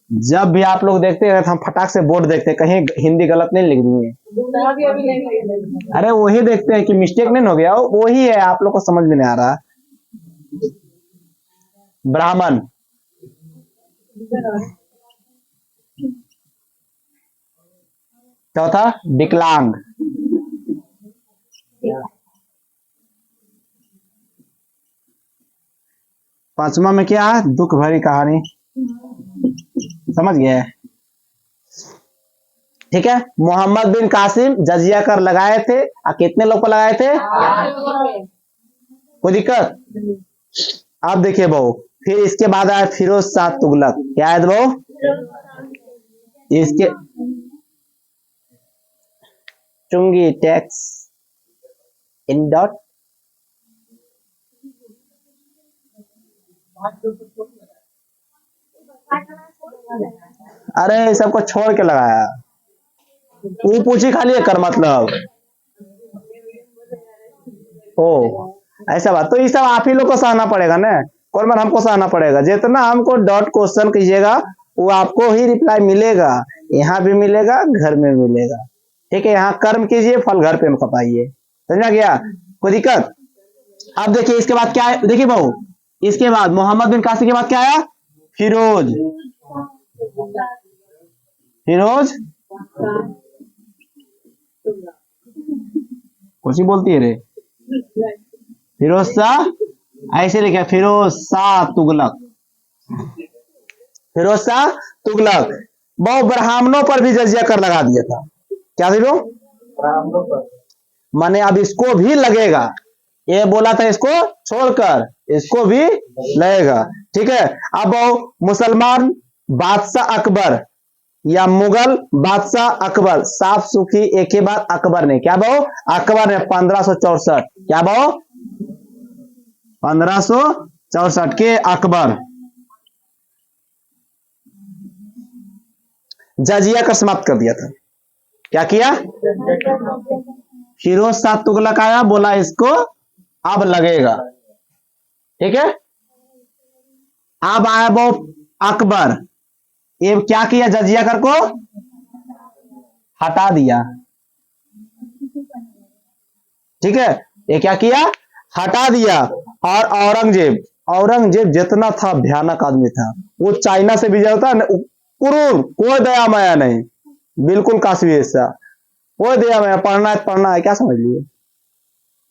जब भी आप लोग देखते हैं तो हम फटाक से बोर्ड देखते हैं, कहीं हिंदी गलत नहीं लिख दी है। अरे वही देखते हैं कि मिस्टेक नहीं हो गया, वही है, आप लोग को समझ में नहीं आ रहा। ब्राह्मण, चौथा विकलांग, पांचवा में क्या है? दुख भरी कहानी। समझ गए? ठीक है। मोहम्मद बिन कासिम जजिया कर लगाए थे, और कितने लोग को लगाए थे? कोई दिक्कत? आप देखिए बहू, फिर इसके बाद आया फिरोज शाह तुगलक। क्या है बहू? इसके चुंगी टैक्स इन डॉट, अरे सबको छोड़ के लगाया, वो पूछी खाली कर मतलब। ओ ऐसा बात, तो ये सब आप ही लोग को सहना पड़ेगा ना, कौन बार हमको सहना पड़ेगा। जितना हमको डॉट क्वेश्चन कीजिएगा वो आपको ही रिप्लाई मिलेगा, यहाँ भी मिलेगा, घर में मिलेगा। ठीक है, यहाँ कर्म कीजिए, फल घर पे खपाइए। समझा गया? कोई दिक्कत? अब देखिए इसके बाद क्या है, देखिए बहू, इसके बाद मोहम्मद बिन कासिम के बाद क्या आया? फिरोज। फिरोज कुछ ही बोलती है रे, फिरोज शाह, ऐसे लिखा फिरोज शाह तुगलक। फिरोज शाह तुगलक बहु ब्राह्मणों पर भी जजिया कर लगा दिया था। क्या देखो, माने अब इसको भी लगेगा, ये बोला था इसको छोड़कर इसको भी लगेगा। ठीक है। अब मुसलमान बादशाह अकबर या मुगल बादशाह अकबर, साफ सुखी एक ही बात, अकबर ने क्या बहु? अकबर ने 1564, क्या बहु? 1564 के अकबर जजिया का समाप्त कर दिया था। क्या किया? फिरोज शाह तुगलक आया, बोला इसको अब लगेगा। ठीक है। अब आया वो अकबर, ये क्या किया? जजिया कर को हटा दिया। ठीक है, ये क्या किया? हटा दिया। और औरंगजेब, औरंगजेब जितना था भयानक आदमी था, वो चाइना से भी जाता है, क्रूर, कोई दया माया नहीं, बिल्कुल काशी ऐसा, कोई दया माया। पढ़ना है क्या समझ लिए,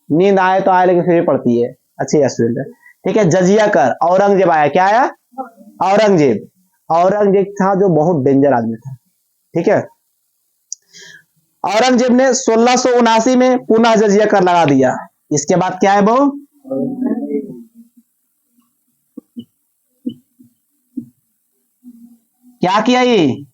नींद आए तो आए, लेकिन फिर भी पड़ती है, अच्छी स्टूडेंट है। ठीक है, जजिया कर, औरंगजेब आया। क्या आया? औरंगजेब। औरंगजेब था जो बहुत डेंजर आदमी था। ठीक है, औरंगजेब ने 1679 में पुनः जजिया कर लगा दिया। इसके बाद क्या है बहु? क्या किया ये?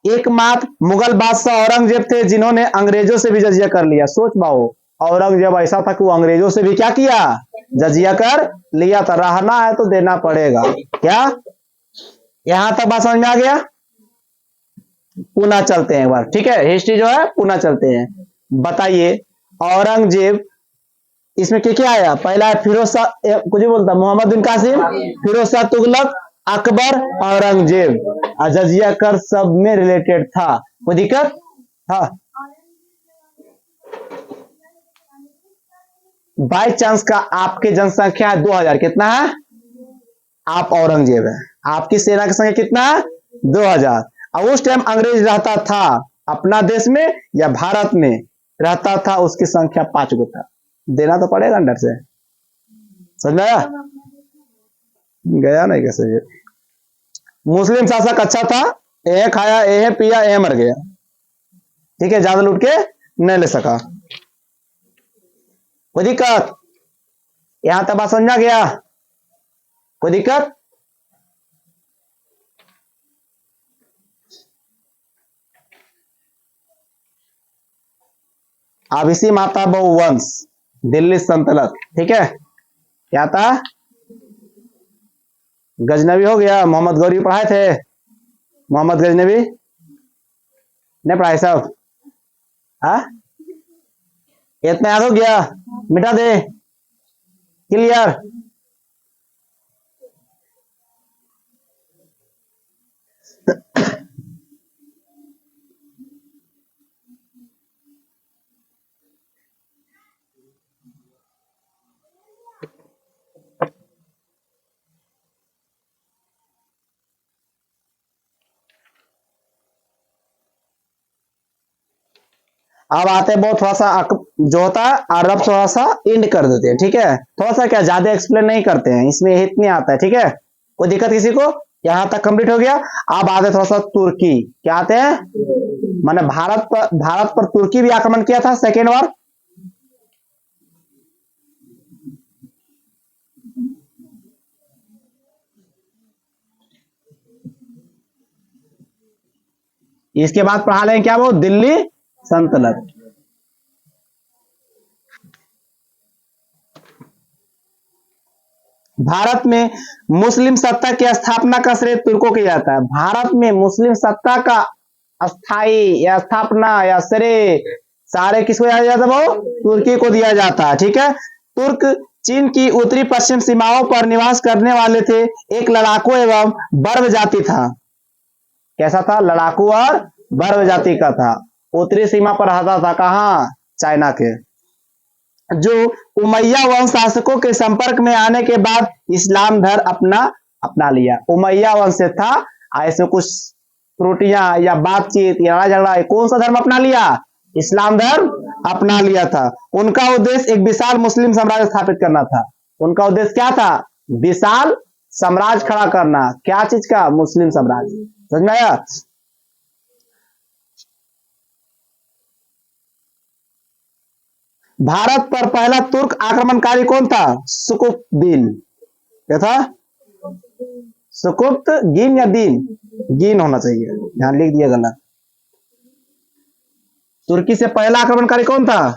एकमात्र मुगल बादशाह औरंगजेब थे जिन्होंने अंग्रेजों से भी जजिया कर लिया। सोच पाओ, औरंगजेब ऐसा था कि वो अंग्रेजों से भी क्या किया? जजिया कर लिया था, रहना है तो देना पड़ेगा। क्या यहां तक बात समझ में आ गया? पुनः चलते हैं एक बार, ठीक है, हिस्ट्री जो है पुनः चलते हैं। बताइए औरंगजेब, इसमें क्या क्या आया? पहला है फिरोज शाह, कुछ भी बोलता, मोहम्मद बिन कासिम, फिरोज शाह तुगलक, अकबर, औरंगजेब। जजिया कर सब में रिलेटेड था, कोई दिक्कत? हाँ, बाई चांस का आपकी जनसंख्या है 2000, कितना है? आप औरंगजेब है, आपकी सेना की संख्या कितना है? 2000। और उस टाइम अंग्रेज रहता था अपना देश में या भारत में रहता था, उसकी संख्या 5 गो था, देना तो पड़ेगा अंदर से, समझ में आया? गया नहीं कैसे? ये मुस्लिम शासक अच्छा था, ए खाया, ए पिया, ए मर गया, ठीक है, ज्यादा लूट के नहीं ले सका। कोई दिक्कत? यहां तक बात समझा गया? कोई दिक्कत? आबिसी माता बहुवंश, दिल्ली सल्तनत, ठीक है, क्या था? गजनबी हो गया, मोहम्मद गौरी पढ़ाए थे, मोहम्मद गजनबी नहीं पढ़ाए सब? हाँ, इतना याद हो गया, मिटा दे, क्लियर? अब आते हैं बहुत थोड़ा सा जो होता है अरब, थोड़ा सा इंड कर देते हैं, ठीक है, थोड़ा सा क्या ज्यादा एक्सप्लेन नहीं करते हैं, इसमें हित नहीं आता है, ठीक है, कोई दिक्कत किसी को? यहां तक कंप्लीट हो गया। अब आते थोड़ा सा तुर्की, क्या आते हैं? मैंने भारत पर तुर्की भी आक्रमण किया था सेकेंड बार। इसके बाद पढ़ा लें क्या, वो दिल्ली सल्तनत। भारत में मुस्लिम सत्ता की स्थापना का श्रेय तुर्कों को जाता है। भारत में मुस्लिम सत्ता का अस्थाई या स्थापना या श्रेय सारे किसको दिया जाता है? वो तुर्की को दिया जाता है, ठीक है। तुर्क चीन की उत्तरी पश्चिम सीमाओं पर निवास करने वाले थे, एक लड़ाकू एवं बर्बर जाति था। कैसा था? लड़ाकू और बर्बर जाति का था, उत्तरी सीमा पर रहता था, कहां? चाइना के। जो उमैया वंश शासकों के संपर्क में आने के बाद इस्लाम धर्म अपना लिया। उमैया वंश से था, ऐसे कुछ त्रुटियां या बातचीत या लड़ाई झगड़ा, कौन सा धर्म अपना लिया? इस्लाम धर्म अपना लिया था। उनका उद्देश्य एक विशाल मुस्लिम साम्राज्य स्थापित करना था। उनका उद्देश्य क्या था? विशाल साम्राज्य खड़ा करना। क्या चीज का? मुस्लिम साम्राज्य। समझ में आया? भारत पर पहला तुर्क आक्रमणकारी कौन था? सुकुब्दीन। क्या था? सुकुब्त गिन या दीन? गिन होना चाहिए, ध्यान लिख दिया गलत। तुर्की से पहला आक्रमणकारी कौन था?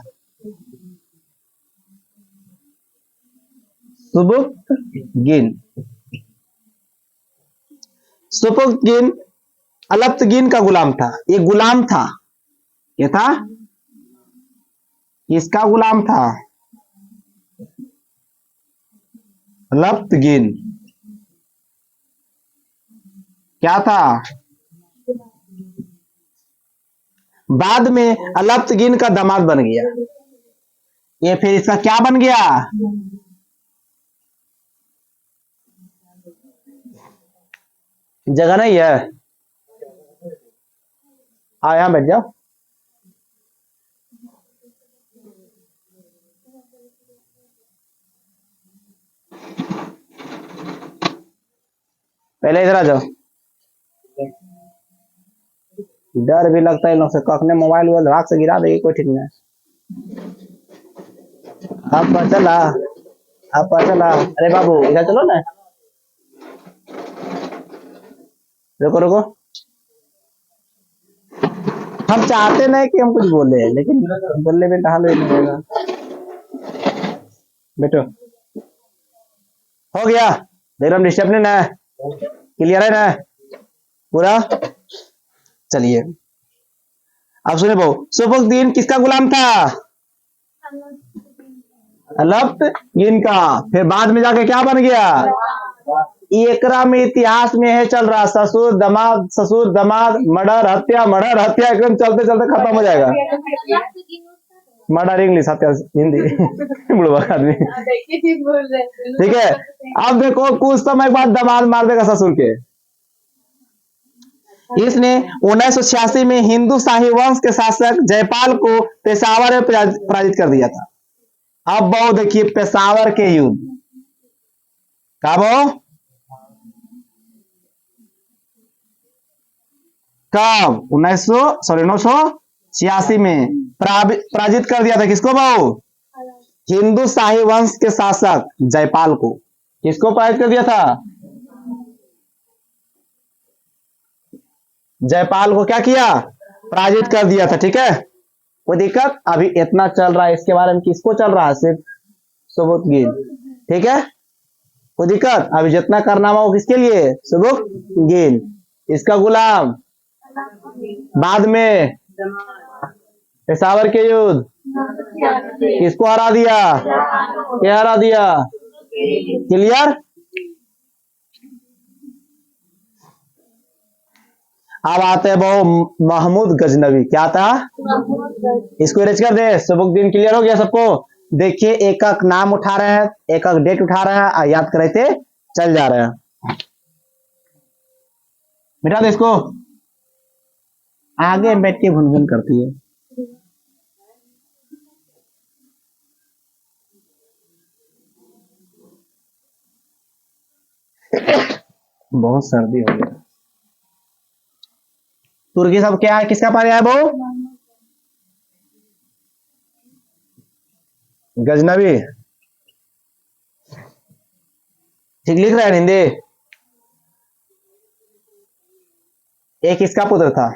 सुबुक्त गिन। सुबुक्त गिन अलप्त गिन का गुलाम था। ये गुलाम था, ये था, किसका गुलाम था? अलप्त गिन। क्या था? बाद में अलप्त गिन का दामाद बन गया। ये फिर इसका क्या बन गया? जगह नहीं है, आओ यहां बैठ जाओ। पहले इधर आ जाओ। डर भी लगता है इन लोग से, कखने मोबाइल वोबाइल राख से गिरा देगी, कोई ठीक नहीं। आप चला, आप चला, अरे बाबू इधर चलो ना, रुको रुको। हम चाहते नहीं कि हम कुछ बोले, लेकिन बोलने में कहा नहीं रहेगा। बेटो हो गया, एकदम डिस्टर्ब है, क्लियर है ना पूरा। चलिए अब सुने बहु, सबुद्दीन किसका गुलाम था? अलब्त का। फिर बाद में जाके क्या बन गया? एकरा में इतिहास में है चल रहा, ससुर दमाद मर्डर हत्या एकदम चलते चलते खत्म हो जाएगा। मर्डर इंग्लिश, हत्या हिंदी। बुढ़वा आदमी, ठीक है। अब देखो कुछ समय बाद दमाद मार देगा ससुर के। इसने 1986 में हिंदू शाही वंश के शासक जयपाल को पेशावर में पराजित कर दिया था। अब बहु देखिए पेशावर के युद्ध कब 1986 में पराजित कर दिया था। किसको बहु? हिंदू शाही वंश के शासक जयपाल को। किसको पराजित कर दिया था? जयपाल को क्या किया? पराजित कर दिया था, ठीक है। कोई दिक्कत? अभी इतना चल रहा है, इसके बारे में किसको चल रहा है? सिर्फ सबुद्दीन, ठीक है। कोई दिक्कत? अभी जितना करना वो किसके लिए? सबुद्दीन, इसका गुलाम। बाद में पेशावर के युद्ध किसको हरा दिया? क्या हरा दिया? क्लियर? अब आते हैं वो महमूद गजनवी। क्या था? इसको इरेज कर दे। सबुद्दीन क्लियर हो गया सबको? देखिए एक एक नाम उठा रहे हैं, एक एक डेट उठा रहे हैं, याद करते चल जा रहे हैं। मिटा दे इसको, आगे बैठ के भुनभुन करती है। बहुत सर्दी हो गया। तुर्की सब क्या है? किसका पानी है वो? गजनवी, ठीक लिख रहा है हिंदी। एक किसका पुत्र था?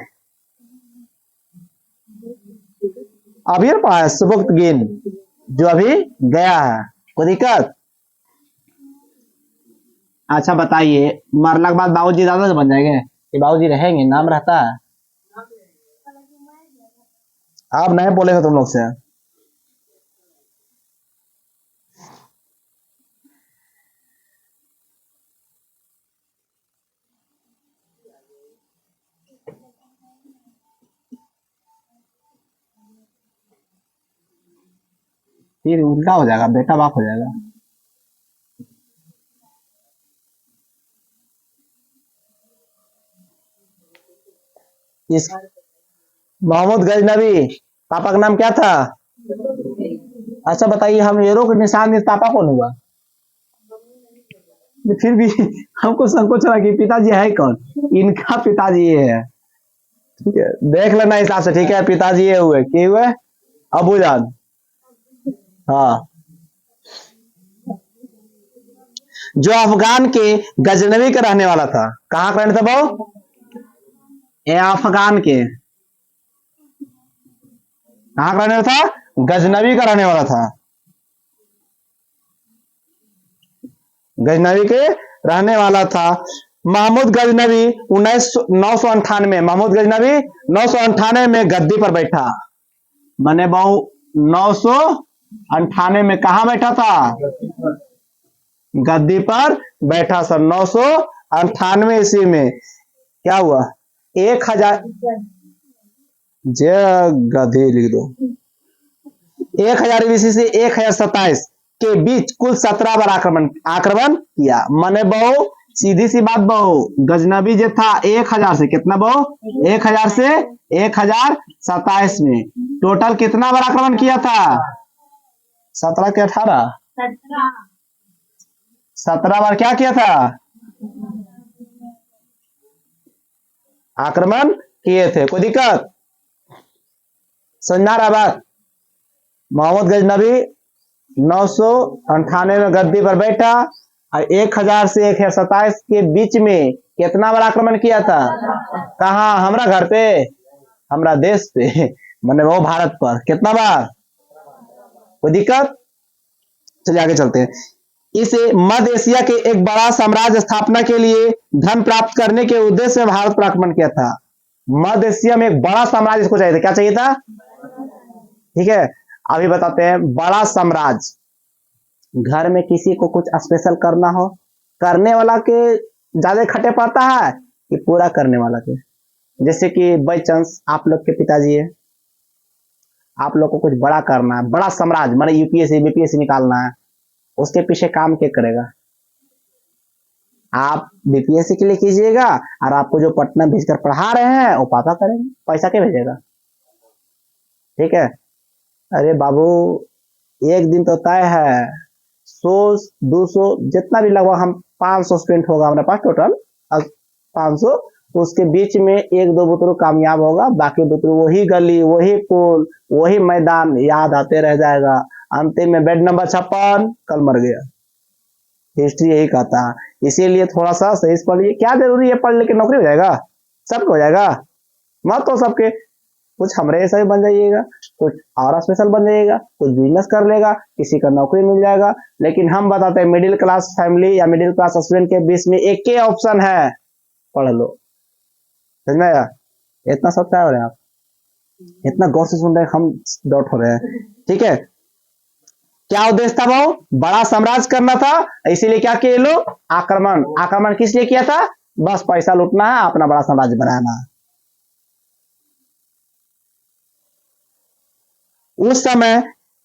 अभी पाया सबुद्दीन, जो अभी गया है। कोई दिक्कत? अच्छा बताइए, मरने के बाद बाबूजी दादा बन जाएंगे कि बाबूजी रहेंगे? नाम रहता है। आप नहीं बोलेगा तुम लोग से। फिर उल्टा हो जाएगा, बेटा बाप हो जाएगा। इस मोहम्मद गजनवी, पापा का नाम क्या था? अच्छा बताइए, हम हीरो के निशान में पापा कौन हुआ? फिर भी हमको संकोच रहा कि पिताजी है कौन? इनका पिताजी ये है, ठीक है। देख लेना हिसाब से, ठीक है। पिताजी ये हुए, के हुए? अबूजान, हाँ। जो अफगान के गजनवी का रहने वाला था। कहाँ का रहने था वो? अफगान के। कहाँ का रहने वाला था? गजनवी का रहने वाला था। गजनवी के रहने वाला था। महमूद गजनवी 998 महमूद गजनवी 998 में गद्दी पर बैठा। मैंने बहु 998 में कहा बैठा था? गद्दी पर बैठा सर। 998 ईस्वी में क्या हुआ? 1000 गधे लिख दो। 1000 ईस्वी से 1027 के बीच कुल 17 बार आक्रमण किया। मैंने बहु सीधी सी बात बहु, गजनवी जो था 1000 से कितना बहु? 1000 से 1027 में टोटल कितना बार आक्रमण किया था? 17 के 18, 17 बार क्या किया था? आक्रमण किए थे। कोई दिक्कत? समझना रहा बात? मोहम्मद गजनवी 998 में गद्दी पर बैठा और 1000 से 1027 के बीच में कितना बार आक्रमण किया था? कहा? हमरा घर पे, हमरा देश पे, मैंने वो भारत पर। कितना बार? कोई दिक्कत? चलिए आगे चलते हैं। इसे मध्य एशिया के एक बड़ा साम्राज्य स्थापना के लिए धन प्राप्त करने के उद्देश्य से भारत पर आक्रमण किया था। मध्य एशिया में एक बड़ा साम्राज्य इसको चाहिए था। क्या चाहिए था? ठीक है, अभी बताते हैं। बड़ा साम्राज्य, घर में किसी को कुछ स्पेशल करना हो, करने वाला के ज्यादा खटे पड़ता है कि पूरा करने वाला के। जैसे कि बाई चांस आप लोग के पिताजी है, आप लोग को कुछ बड़ा करना है, बड़ा साम्राज्य माने यूपीएससी बीपीएससी निकालना है, उसके पीछे काम क्या करेगा? आप बीपीएससी के लिए कीजिएगा और आपको जो पटना भेजकर पढ़ा रहे हैं वो पापा करेंगे, पैसा क्या भेजेगा? ठीक है। अरे बाबू, एक दिन तो तय है, 100-200 जितना भी लगभग हम 500 स्टूडेंट होगा हमारे पास टोटल 500, तो उसके बीच में एक दो बुतरू कामयाब होगा, बाकी बुतरू वही गली वही पुल वही मैदान याद आते रह जाएगा। अंतिम में बेड नंबर 56 कल मर गया। हिस्ट्री यही कहता है। इसीलिए थोड़ा सा सही से पढ़िए। क्या जरूरी है पढ़ लेके नौकरी हो जाएगा? सबको हो जाएगा? मत तो सबके, कुछ हमरे ऐसा ही बन जाइएगा, कुछ और स्पेशल बन जाइएगा, कुछ बिजनेस कर लेगा, किसी का नौकरी मिल जाएगा। लेकिन हम बताते हैं मिडिल क्लास फैमिली या मिडिल क्लास स्टूडेंट के बीच में एक ही ऑप्शन है, पढ़ लो। समझ में आया? इतना सब क्या हो रहे हैं आप? इतना गौर से सुन रहे हैं, हम डॉट हो रहे हैं। ठीक है, क्या उद्देश्य था? वो बड़ा साम्राज्य करना था, इसीलिए क्या किए लोग? आक्रमण। आक्रमण किस लिए किया था? बस पैसा लूटना है, अपना बड़ा साम्राज्य बनाना है। उस समय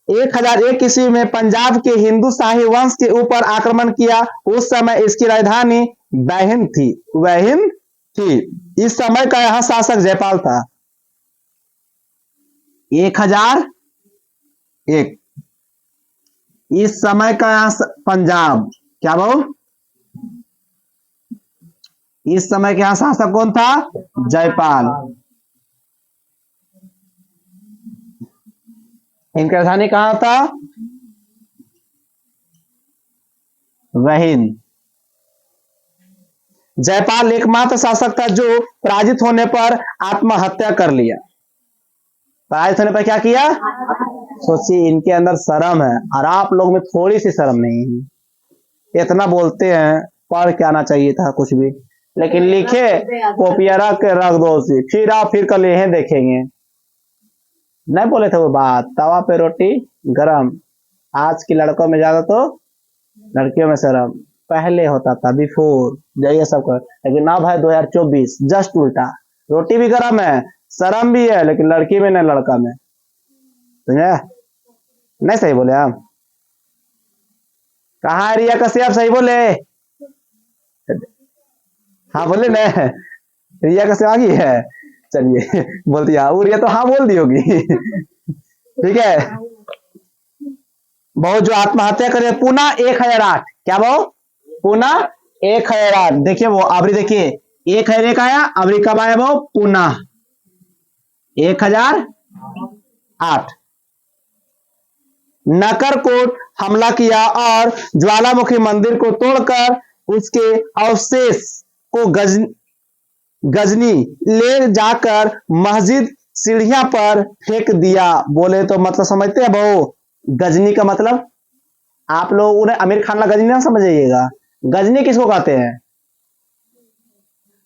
1001 ईस्वी में पंजाब के हिंदू शाही वंश के ऊपर आक्रमण किया। उस समय इसकी राजधानी वैहिन थी। इस समय का यहां शासक जयपाल था। 1001 इस समय का यहां पंजाब, क्या बोल, इस समय के यहां शासक कौन था? जयपाल। इनकी राजधानी कहां था? वैहिन। जयपाल एकमात्र शासक था जो पराजित होने पर आत्महत्या कर लिया। पराजित होने पर क्या किया? सोचिए, इनके अंदर शर्म है और आप लोग में थोड़ी सी शर्म नहीं है। इतना बोलते हैं, पढ़ के आना चाहिए था कुछ भी, लेकिन लिखे कॉपिया रख के रख दो उसी, फिर आप फिर कल यही देखेंगे। नहीं बोले थे वो बात, तवा पे रोटी गरम। आज की लड़कों में ज्यादा तो लड़कियों में शर्म पहले होता था, बिफोर जाइए सब कर। लेकिन ना भाई 2024 जस्ट उल्टा, रोटी भी गरम है, शर्म भी है, लेकिन लड़की में नहीं लड़का में। समझे? नहीं सही बोले हम? कहा रिया कसे आप सही बोले? हाँ बोले ना, रिया कसे आ गई है। चलिए बोलती है रिया तो हाँ बोल दी होगी। ठीक है, बहुत जो आत्महत्या करे पुणे 1008, क्या वो पुणे 1008। देखिए वो अबरी, देखिए 1001 आया, अबरी कब आया? वो पुणे 1008। नकरकोट हमला किया और ज्वालामुखी मंदिर को तोड़कर उसके अवशेष को गजनी ले जाकर मस्जिद सीढ़ियां पर फेंक दिया। बोले तो मतलब समझते हैं बहु? गजनी का मतलब आप लोग उन्हें आमिर खान ला गजनी ना समझिएगा। गजनी किसको कहते हैं?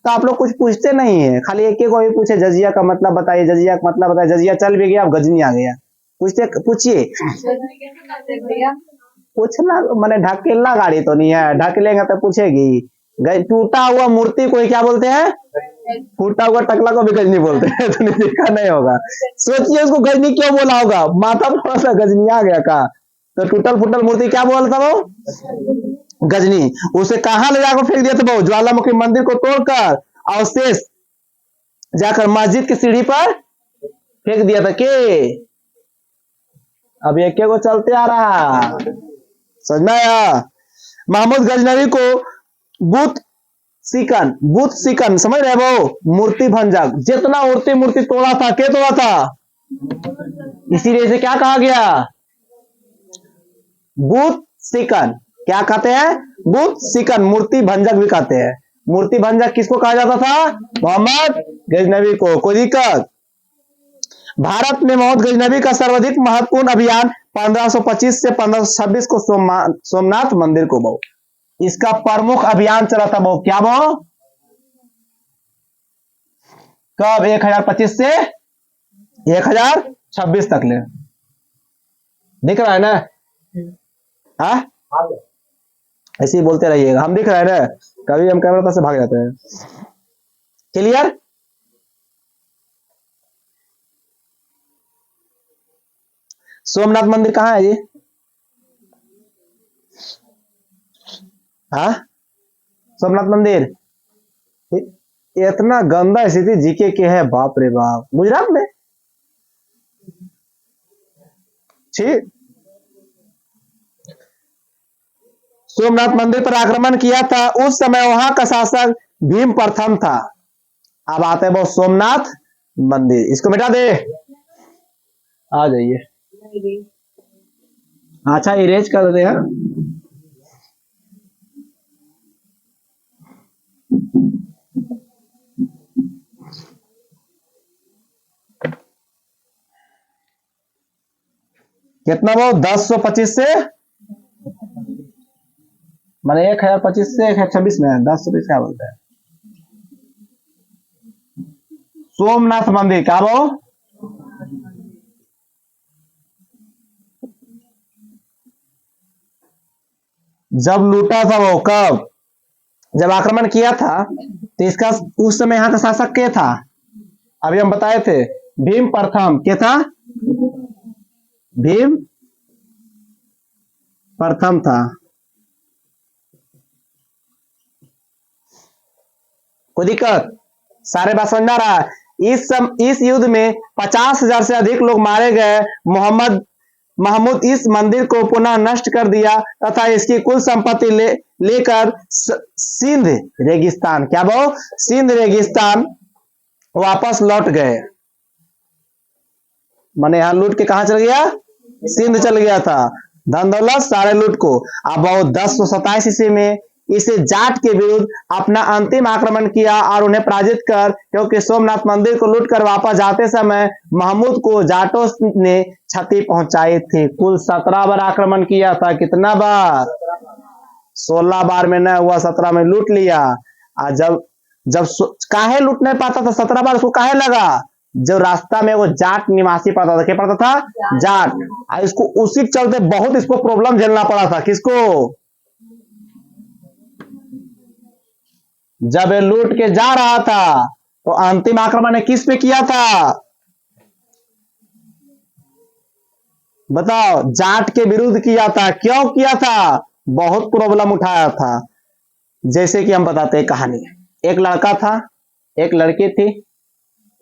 तो आप लोग कुछ पूछते नहीं है, खाली एक एक को भी पूछे जजिया का मतलब बताइए, जजिया का मतलब बताइए। जजिया चल भी गया, अब गजनी आ गया। पूछते, पूछिए। पूछना मैंने ढकेलना गाड़ी तो नहीं है, ढकेलेंगे तो पूछेगी। टूटा हुआ मूर्ति को क्या बोलते हैं? फूटा हुआ टकला को भी गजनी बोलते हैं। तो देखा नहीं होगा, सोचिए उसको गजनी क्यों बोला होगा? माथा थोड़ा सा गजनी आ गया का, तो टूटल फूटल मूर्ति क्या बोलता वो? गजनी। उसे कहां ले जाकर फेंक दिया था वो? ज्वालामुखी मंदिर को तोड़कर अवशेष जाकर मस्जिद की सीढ़ी पर फेंक दिया था। के अब एक को चलते आ रहा, समझ में आया? महमूद गजनवी को बुत सिकन समझ रहे वो? मूर्ति भंजक, जितना मूर्ति तोड़ा था, क्या तोड़ा था? इसीलिए इसे क्या कहा गया? बुत सिकन। क्या कहते हैं? बुत सिकन, मूर्ति भंजक भी कहते हैं। मूर्ति भंजक किसको कहा जाता था? मोहम्मद गजनवी को। कोई दिक्कत? भारत में मोहम्मद गजनबी का सर्वाधिक महत्वपूर्ण अभियान 1525 से 1526 को सोमनाथ मंदिर को बहु इसका प्रमुख अभियान चला था बहु क्या बहु कब 1025 से 1026 तक ले दिख रहा है ना हाँ ऐसे ही बोलते रहिएगा हम दिख रहे हैं ना कभी हम कैमरा पास से भाग जाते हैं क्लियर सोमनाथ मंदिर कहाँ है जी हाँ सोमनाथ मंदिर इतना गंदा स्थिति जीके के है बाप रे बाप गुजरात में ठीक सोमनाथ मंदिर पर आक्रमण किया था उस समय वहां का शासक भीम प्रथम था अब आते हैं वो सोमनाथ मंदिर इसको मिटा दे आ जाइए अच्छा इरेज कर दे यार कितना वो 1025 से मैंने 1025 से 1026 में 1026 क्या बोलते हैं सोमनाथ मंदिर क्या वो जब लूटा था वो कब जब आक्रमण किया था तो इसका उस समय यहाँ का शासक क्या था अभी हम बताए थे भीम प्रथम क्या था भीम प्रथम था कोई दिक्कत सारे बात समझ आ रहा है इस युद्ध में 50,000 से अधिक लोग मारे गए महमूद इस मंदिर को पुनः नष्ट कर दिया तथा इसकी कुल संपत्ति लेकर सिंध रेगिस्तान क्या वो सिंध रेगिस्तान वापस लौट गए मैंने यहां लूट के कहा चल गया सिंध चल गया था धन दौलत सारे लूट को अब वो 1027 ईस्वी में इसे जाट के विरुद्ध अपना अंतिम आक्रमण किया और उन्हें पराजित कर क्योंकि सोमनाथ मंदिर को लूटकर वापस जाते समय महमूद को जाटों ने क्षति पहुंचाई थी कुल 17 बार आक्रमण किया था कितना बार 16 बार में न हुआ 17 में लूट लिया और जब काहे लूट नहीं पाता था 17 बार उसको काहे लगा जो रास्ता में वो जाट निवासी पड़ता था क्या पड़ता था जाट और इसको उसी के चलते बहुत इसको प्रॉब्लम झेलना पड़ा था किसको जब ये लूट के जा रहा था तो अंतिम आक्रमण ने किस पे किया था बताओ जाट के विरुद्ध किया था क्यों किया था बहुत प्रॉब्लम उठाया था जैसे कि हम बताते हैं कहानी एक लड़का था एक लड़की थी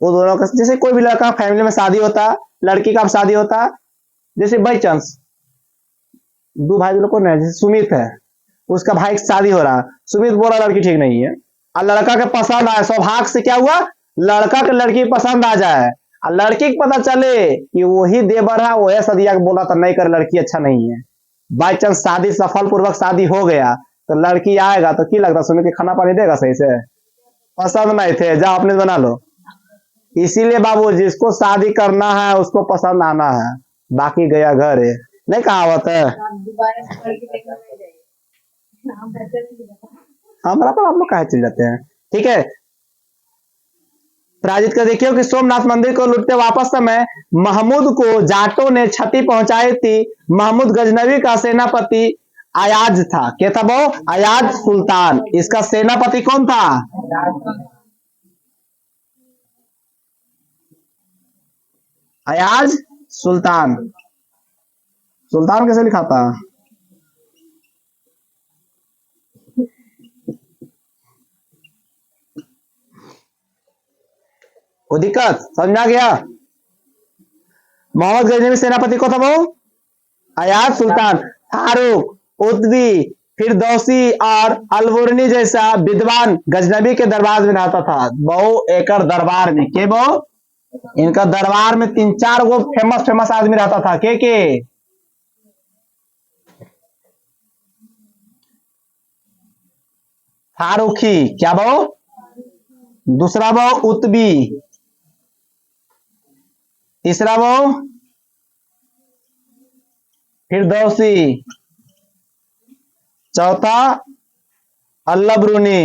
वो दोनों का जैसे कोई भी लड़का फैमिली में शादी होता लड़की का शादी होता जैसे बाई चांस दो भाई लोग को ना जैसे सुमित है उसका भाई की शादी हो रहा सुमित बोला लड़की ठीक नहीं है और लड़का के पसंद आए सौभाग्य से क्या हुआ लड़का के लड़की पसंद आ जाए और लड़की को पता चले कि वही देवर है वही सदिया बोला था नहीं कर लड़की अच्छा नहीं है बाई चांस शादी सफल पूर्वक शादी हो गया तो लड़की आएगा तो की लगता सुमित के खाना पानी देगा सही से पसंद नहीं थे जा अपने बना लो इसीलिए बाबू जिसको शादी करना है उसको पसंद आना है बाकी गया घर है नहीं कहावत है हमारा पर आप लोग कहे चल जाते हैं ठीक है पराजित कर देखिए कि सोमनाथ मंदिर को लूटते वापस समय महमूद को जाटों ने क्षति पहुंचाई थी महमूद गजनवी का सेनापति अयाज था क्या था वो अयाज सुल्तान इसका सेनापति कौन था अयाज सुल्तान सुल्तान कैसे लिखा था कोई दिक्कत समझा गया मोहम्मद गजनवी सेनापति को था वो अयाज सुल्तान फारूक उद्वी फिरदौसी और अलवुरनी जैसा विद्वान गजनवी के दरबार में रहता था बहु एकड़ दरबार में के वो इनका दरबार में 3-4 गो फेमस आदमी रहता था के फारूकी क्या वो दूसरा वो उतबी तीसरा भाव फिरदौसी, चौथा अल्लबरूनी,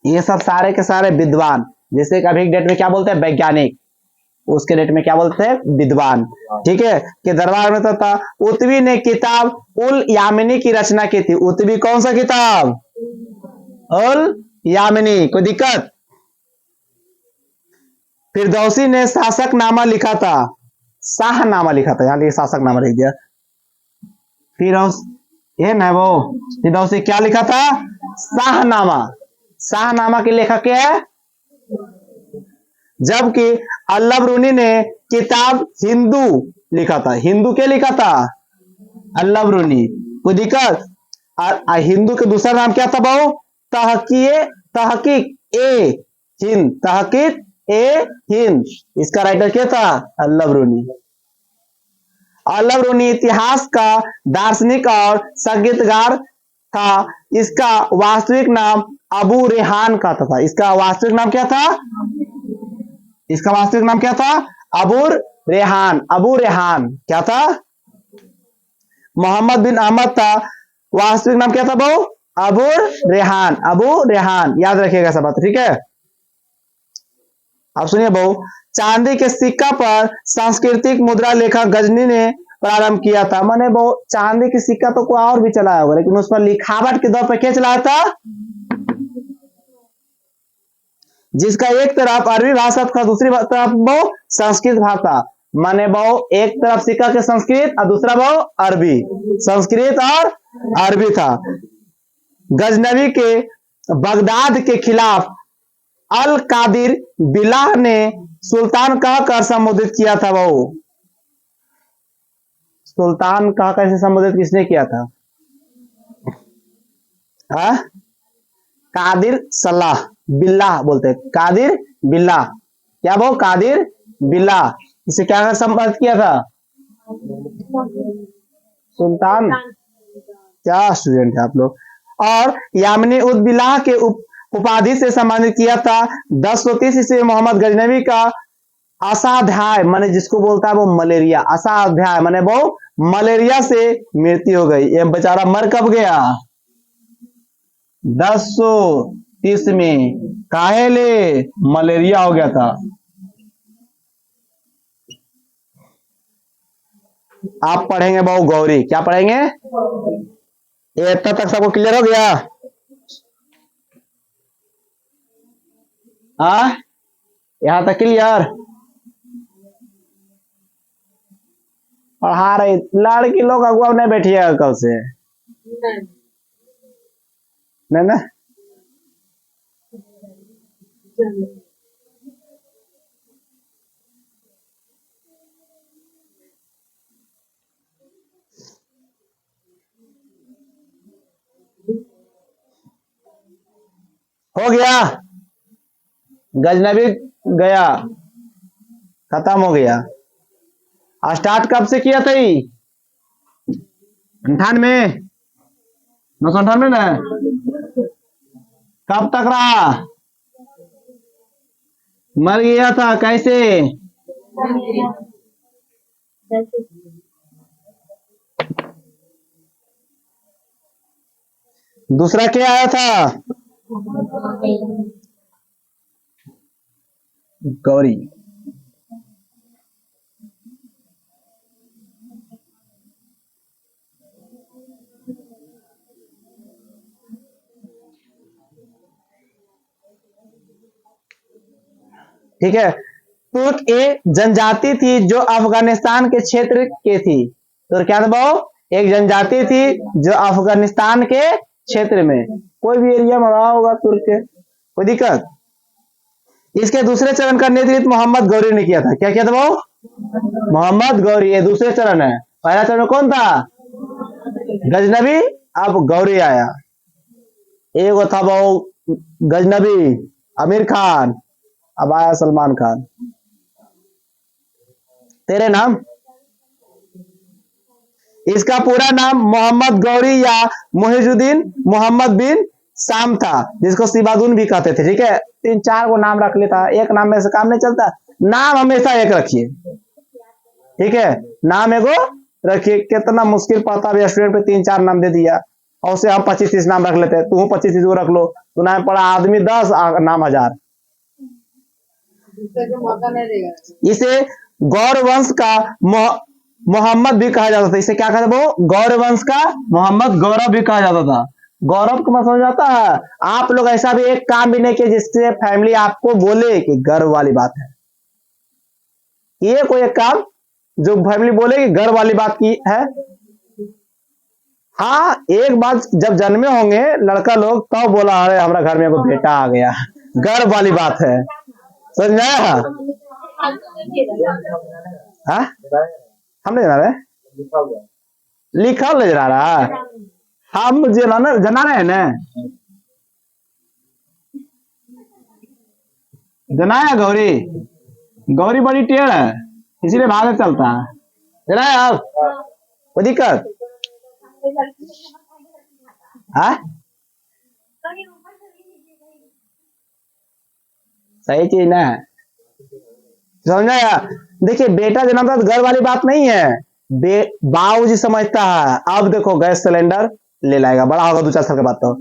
ये सब सारे के सारे विद्वान, जैसे कि अभी डेट में क्या बोलते हैं वैज्ञानिक, उसके डेट में क्या बोलते हैं विद्वान, ठीक है, कि दरबार में तो था। उत्वी ने किताब उल यामिनी की रचना की थी। उत्वी कौन सा किताब? उल यामिनी। कोई दिक्कत? फिरदौसी ने शासकनामा लिखा था, शाहनामा लिखा था, यहां शासकनामा लिख दिया। फिर ये ना वो फिरदौसी क्या लिखा था? शाहनामा। शाहनामा के लेखक क्या है? जबकि अल्लबरूनी ने किताब हिंदू लिखा था। हिंदू क्या लिखा था? अल्लबरूनी। कोई दिक्कत? हिंदू का दूसरा नाम क्या था बहु? तहकीक ए हिंद, तहकीक ए हिंद। इसका राइटर क्या था? अल्लबरूनी। अल्लबरूनी इतिहास का दार्शनिक और संगीतकार था। इसका वास्तविक नाम अबू रेहान का था। इसका वास्तविक नाम क्या था? इसका वास्तविक नाम क्या था? अबू रेहान। अबू रेहान क्या था? मोहम्मद बिन अहमद था। वास्तविक नाम क्या था बहु? अबू रेहान। अबू रेहान, याद रखिएगा सब बात, ठीक है। अब सुनिए बहु, चांदी के सिक्का पर सांस्कृतिक मुद्रा लेखा गजनी ने प्रारंभ किया था। माने बहु चांदी की सिक्का तो कोई और भी चलाया होगा, लेकिन उस पर लिखावट के दौर पर क्या चलाया था? जिसका एक तरफ अरबी भाषा था, दूसरी तरफ बहु संस्कृत भाषा। माने बहु एक तरफ सिक्का के संस्कृत और दूसरा बहु अरबी, संस्कृत और अरबी था। गजनवी के बगदाद के खिलाफ अल कादिर बिलाह ने सुल्तान कहकर संबोधित किया था। वो सुल्तान कहकर से संबोधित किसने किया था? कादिर सलाह बिल्लाह बोलते हैं, कादिर बिल्लाह। क्या वो? कादिर बिल्लाह। इसे क्या संबोधित किया था? सुल्तान। क्या स्टूडेंट है आप लोग। और यामिनी उद बिल्लाह के उपाधि से सम्मानित किया था। 1030 ईस्वी में मोहम्मद गजनवी का असाध्याय, माने जिसको बोलता है वो मलेरिया, असाध्याय माने वो मलेरिया से मृत्यु हो गई। ये बेचारा मर कब गया? 1030 में। काहेले? मलेरिया हो गया था। आप पढ़ेंगे बहु गौरी। क्या पढ़ेंगे? ये इतना तक सबको क्लियर हो गया? यहां तक क्लियर? पढ़ा रही लड़की लोग अगुआ नहीं बैठिएगा कल से, नहीं ना। हो गया? गजनबी गया, खत्म हो गया। स्टार्ट कब से किया था? 98, 998 ना। कब तक रहा? मर गया था। कैसे? दूसरा क्या आया था? गौरी। ठीक है। तुर्क एक जनजाति थी जो अफगानिस्तान के क्षेत्र के थी। तो क्या था वो? एक जनजाति थी जो अफगानिस्तान के क्षेत्र में, कोई भी एरिया में रहा होगा तुर्क के, कोई दिक्कत? इसके दूसरे चरण का नेतृत्व मोहम्मद गौरी ने किया था। क्या किया था वो? मोहम्मद गौरी। ये दूसरे चरण है। पहला चरण कौन था? गजनबी। अब गौरी आया। एक था वो गजनबी, आमिर खान। अब आया सलमान खान। तेरे नाम? इसका पूरा नाम मोहम्मद गौरी या मुहिजुद्दीन मोहम्मद बिन शाम था, जिसको सिबादुन भी कहते थे। ठीक है, 3-4 को नाम रख लेता, एक नाम में से काम नहीं चलता। नाम हमेशा एक रखिए, ठीक है, नाम एगो रखिए। कितना मुश्किल पड़ता है स्टूडेंट पे, 3-4 नाम दे दिया, और उसे हम 25-30 नाम रख लेते हैं। तू 25-30 को रख लो, तो नाम पड़ा आदमी 10, नाम 1000। इसे गौर वंश का मोहम्मद भी कहा जाता था। इसे क्या कहते वो, गौर वंश का मोहम्मद, गौरव भी कहा जाता था। गौरव को मतलब जाता है, आप लोग ऐसा भी एक काम भी नहीं किया जिससे फैमिली आपको बोले कि गर्व वाली बात है। ये कोई एक काम जो फैमिली बोले कि गर्व वाली बात की है। हाँ, एक बात, जब जन्मे होंगे लड़का लोग तब तो बोला अरे हमारा घर में एगो बेटा आ गया, गर्व वाली बात है। समझ में आया? हाँ, हम नहीं जाना रहे, लिखल नहीं जा रहा। हम जना रहे हैं ना, जनाया गौरी, गौरी बड़ी टेढ़ है, इसीलिए भागे चलता है। जना है आप, कोई दिक्कत? हाँ, सही चीज ना है, समझा या? देखिए, बेटा जन्मता तो घर वाली बात नहीं है, बाबूजी समझता है। अब देखो गैस सिलेंडर ले लाएगा, बड़ा होगा 2-4 साल के बाद, तो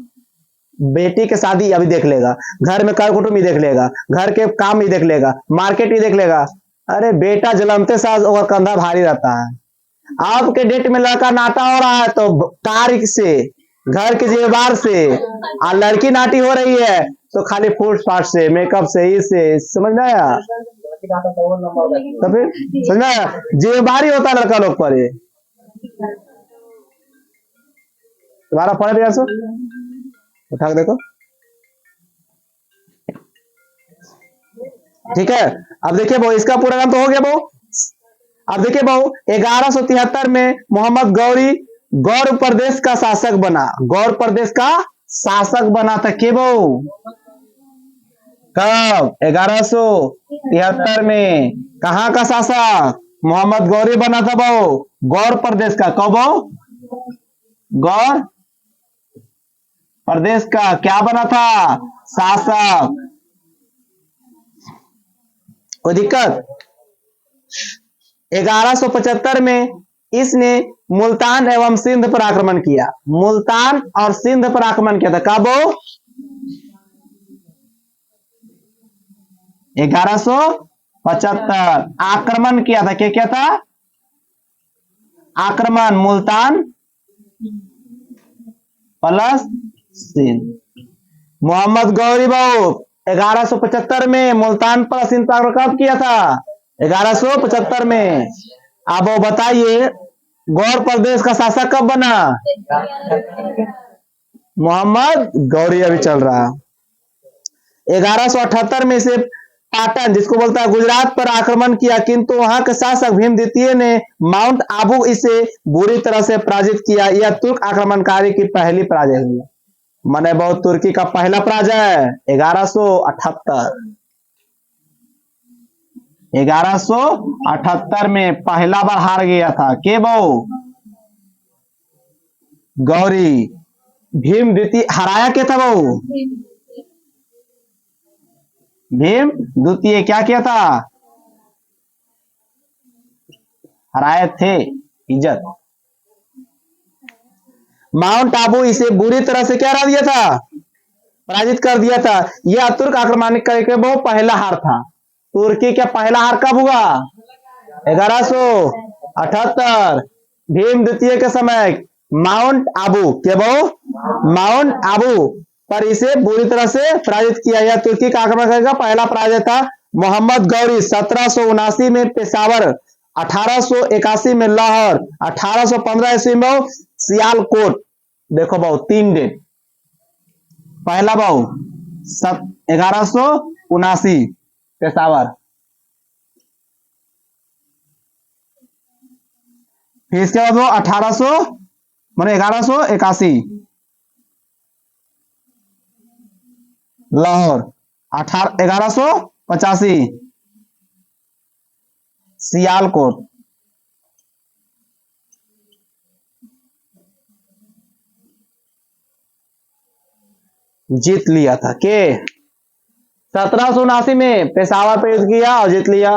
बेटी की शादी अभी देख लेगा, घर में कर कुटुंब ही देख लेगा, घर के काम ही देख लेगा, मार्केट ही देख लेगा। अरे बेटा जन्मते साथ और कंधा भारी रहता है। अब के डेट में लड़का नाटा हो रहा है तो कार से, घर के जेवर से, और लड़की नाटी हो रही है तो खाली फूट फाट से, मेकअप से, इससे, समझ में आया? तो फिर समझ में आया, जेबारी होता है लड़का लोग पर। ये तुम्हारा पढ़े भैया सो उठा के देखो, ठीक है। अब देखिए बहु, इसका पूरा नाम तो हो गया बहु। अब देखिए बहु, 1173 में मोहम्मद गौरी गौर प्रदेश का शासक बना। गौर प्रदेश का शासक बना था के बहु? कब? 1173 में। कहाँ का शासक? मोहम्मद गौरी बना था बहु, गौर प्रदेश का। कब बहु? गौर प्रदेश का क्या बना था? शासक। कोई दिक्कत? 1175 में इसने मुल्तान एवं सिंध पर आक्रमण किया। मुल्तान और सिंध पर आक्रमण किया था। कब? 1175 आक्रमण किया था। क्या क्या था? आक्रमण, मुल्तान प्लस सिंध। मोहम्मद गौरी बाबू 1175 में मुल्तान पर सिंध पर कब किया था? 1175 में। अब वो बताइए गौर प्रदेश का शासक कब बना? मोहम्मद गौरी अभी चल रहा। 1178 में से पाटन, जिसको बोलता है गुजरात, पर आक्रमण किया, किंतु वहां के शासक भीम द्वितीय ने माउंट आबू इसे बुरी तरह से पराजित किया। यह तुर्क आक्रमणकारी की पहली पराजय हुई। माने बहुत तुर्की का पहला पराजय 1178। 1178 में पहला बार हार गया था के बहु? गौरी। भीम द्वितीय हराया क्या था बहु? भीम द्वितीय क्या किया था? हराए थे, इज्जत। माउंट आबू इसे बुरी तरह से क्या हरा दिया था? पराजित कर दिया था। यह तुर्क आक्रमण करके वो पहला हार था। तुर्की का पहला हार कब हुआ? 1178। भीम द्वितीय के समय माउंट आबू के बहु, माउंट आबू पर इसे बुरी तरह से पराजित किया। यह तुर्की का आक्रमण करके पहला पराजय था। मोहम्मद गौरी 1779 में पेशावर, 1881 में लाहौर, 1815 ईस्वी में सियालकोट। देखो बहु 3 डेट। पहला बहु 1179 पेशावर, फिर इसके बाद वो 1800 माने 1181 लाहौर, 1185 सियालकोट। जीत लिया था। के 1779 में पेशावर पे युद्ध किया और जीत लिया।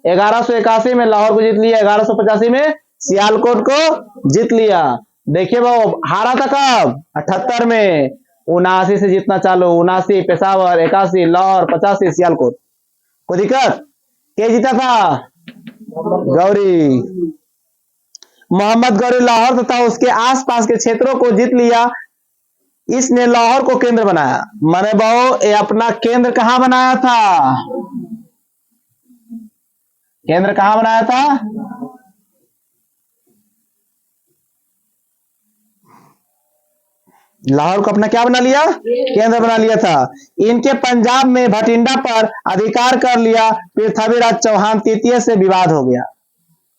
1181 में लाहौर को जीत लिया। 1185 में सियालकोट को जीत लिया। देखिए वो हारा था कब? 78 में। 79 से जीतना चालू। 79 पेशावर, 81 लाहौर, 85 सियालकोट। कोई दिक्कत? के जीता था? गौरी। मोहम्मद गौरी लाहौर तथा उसके आसपास के क्षेत्रों को जीत लिया। इसने लाहौर को केंद्र बनाया। माने बहु ये अपना केंद्र कहां बनाया था? केंद्र कहां बनाया था? लाहौर को अपना क्या बना लिया? केंद्र बना लिया था। इनके पंजाब में भटिंडा पर अधिकार कर लिया। पृथ्वीराज चौहान तृतीय से विवाद हो गया।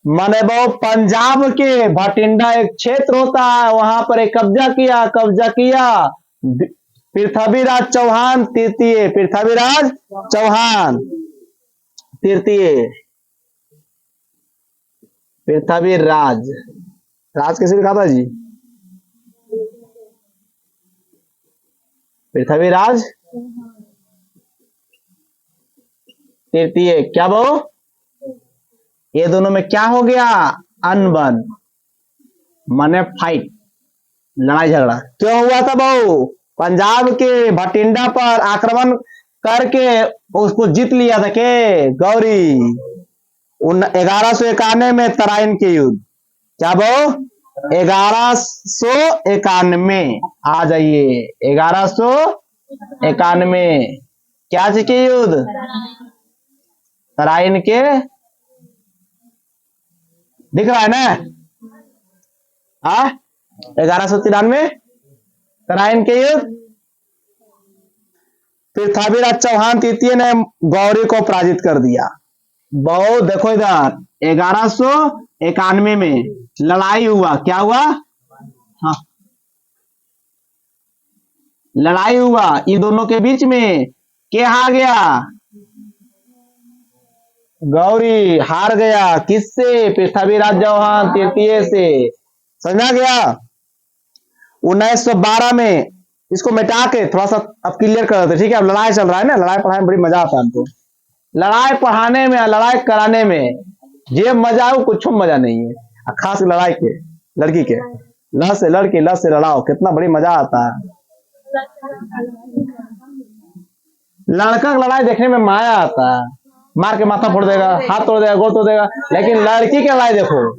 माने बहु पंजाब के भटिंडा एक क्षेत्र होता है, वहां पर एक कब्जा किया पृथ्वीराज चौहान तृतीय। पृथ्वीराज चौहान तृतीय। पृथ्वीराज राज कैसे लिखा था जी? पृथ्वीराज तृतीय। क्या वो? ये दोनों में क्या हो गया? अनबन, माने फाइट, लड़ाई झगड़ा। क्यों हुआ था बहु? पंजाब के भटिंडा पर आक्रमण करके उसको जीत लिया था के गौरी। 1191 में तराइन के युद्ध। क्या बहु? 1191 आ जाइए। 1191 क्या के युद्ध? तराइन के। दिख रहा है ना? 1193 तराइन के युद्ध। पृथ्वीराज चौहान तृतीय ने गौरी को पराजित कर दिया। बहुत देखो इधर 1191 में लड़ाई हुआ। क्या हुआ? हाँ, लड़ाई हुआ इन दोनों के बीच में। क्या हार गया? गौरी हार गया। किससे? पृथ्वीराज चौहान तृतीय से। समझा गया? 1912 में इसको मिटा के थोड़ा सा अब क्लियर कर देते। ठीक है, अब लड़ाई चल रहा है ना, लड़ाई पढ़ाने में बड़ी मजा आता है हमको। लड़ाई पढ़ाने में, लड़ाई कराने में जे मजा है वो कुछ मजा नहीं है। खास लड़ाई के, लड़की के ल से लड़की ल से लड़ाओ, कितना बड़ी मजा आता है। लड़का की लड़ाई देखने में माया आता है। मार के माथा फोड़ देगा, हाथ तोड़ देगा, गोड़ तोड़ देगा। लेकिन लड़की की लड़ाई देखो,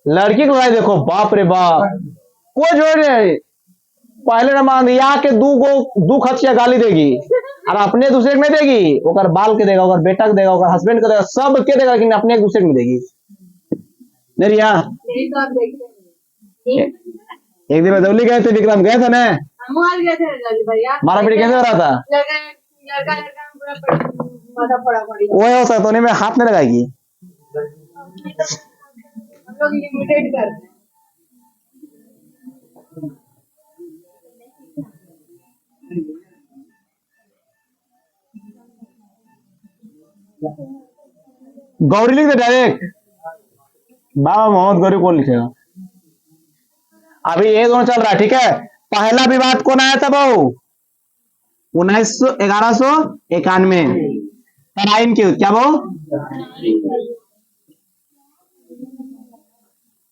लड़की की लड़ाई देखो, बाप रे बाप। कोई जोड़ नहीं। पहले न मान दिया के दू खचिया गाली देगी और अपने दूसरे को नहीं देगी। ओकर बाल के देगा, ओकर बेटा के देगा, ओकर हस्बैंड के देगा, सब के देगा, लेकिन अपने एक दूसरे को देगी। नहीं रिया? एक दिन में दौली गए थे, विक्रम गए थे ना? मारा पीटी कैसे हो रहा था? वो हो सकता तो में हाथ नहीं लगाएगी। गौरी लिख दे डायरेक्ट। बाबा मोहम्मद गौरी कौन लिखेगा? अभी ये दोनों चल रहा है। ठीक है, पहला विवाद कौन आया था बहु? 1191 तराइन के। क्या बहु?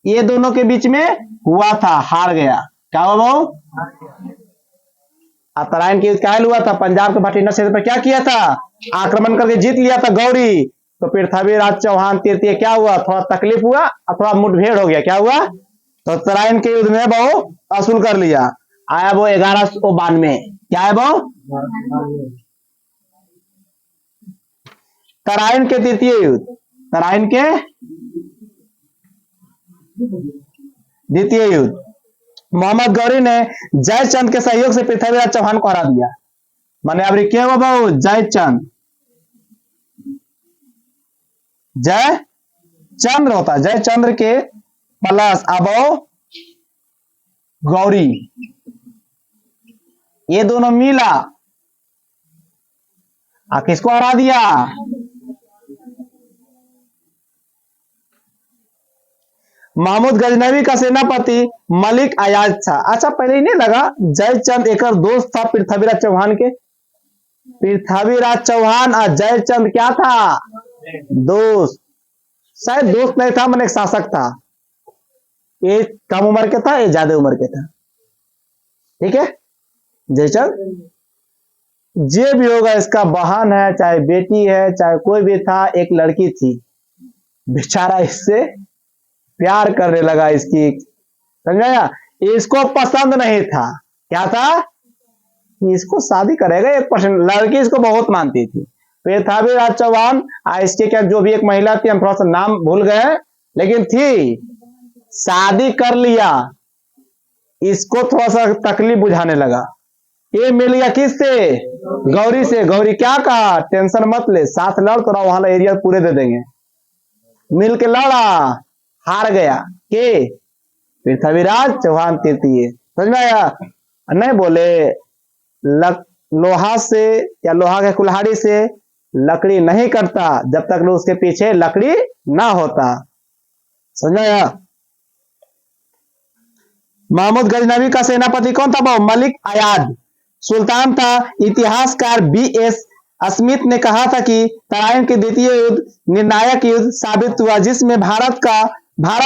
ये दोनों के बीच में हुआ था, हार गया। क्या हुआ बहु? तराइन के क्या हुआ था? पंजाब के भटिंडा क्षेत्र पर क्या किया था? आक्रमण करके जीत लिया था गौरी। तो पृथ्वीराज चौहान तृतीय क्या हुआ? थोड़ा तकलीफ हुआ अथवा मुठभेड़ हो गया। क्या हुआ? तो तराइन के युद्ध में बहु असूल कर लिया। आया वो 1192। क्या है वो? तराइन के तृतीय युद्ध, तराइन के द्वितीय युद्ध। मोहम्मद गौरी ने जयचंद के सहयोग से पृथ्वीराज चौहान को हरा दिया। माने अब क्या हुआ बहु? जयचंद, जय चंद्र होता, जयचंद्र के प्लस अब गौरी, ये दोनों मिला किसको हरा दिया? महमूद गजनवी का सेनापति मलिक अयाज था। अच्छा पहले ही नहीं लगा जयचंद एक दोस्त था पृथ्वीराज चौहान के। पृथ्वीराज चौहान और जयचंद क्या था? दोस्त। शायद दोस्त नहीं था, मैंने एक शासक था। ये कम उम्र के था, ये ज्यादा उम्र के था। ठीक है। जयचंद जे भी होगा, इसका बहन है चाहे बेटी है चाहे कोई भी था, एक लड़की थी, बेचारा इससे प्यार करने लगा। इसकी समझाया, इसको पसंद नहीं था। क्या था? इसको शादी करेगा 1%। लड़की इसको बहुत मानती थी। पृथ्वीराज चौहान इसके क्या जो भी एक महिला थी, हम थोड़ा सा नाम भूल गए, लेकिन थी, शादी कर लिया। इसको थोड़ा सा तकलीफ बुझाने लगा। ये मिल गया किससे? गौरी से। गौरी क्या कहा? टेंशन मत ले, साथ लड़, तो वाला एरिया पूरे दे देंगे। मिल के लड़ा, हार गया। के? पृथ्वीराज चौहान तृतीय। समझ में आया? नहीं बोले लोहा से या लोहा के कुल्हाड़ी से लकड़ी नहीं कटता जब तक उसके पीछे लकड़ी ना होता। समझ में आया? महमूद गजनवी का सेनापति कौन था? वो मलिक अयाज सुल्तान था। इतिहासकार B.S. स्मिथ ने कहा था कि तराइन के द्वितीय युद्ध निर्णायक युद्ध साबित हुआ, जिसमें भारत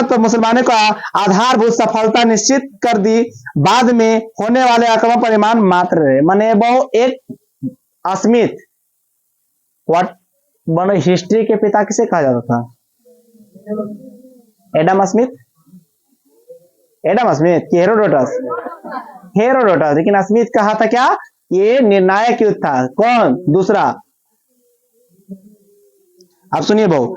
पर मुसलमानों का आधारभूत सफलता निश्चित कर दी। बाद में होने वाले आक्रमण परिमाण मात्र रहे। माने वो एक स्मिथ, व्हाट बनो हिस्ट्री के पिता किसे कहा जाता था? Adam Smith. एडम स्मिथ कि हेरोडोटस? हेरोडोटस। लेकिन स्मिथ कहा था क्या? ये निर्णायक युद्ध था। कौन? दूसरा। अब सुनिए बहु,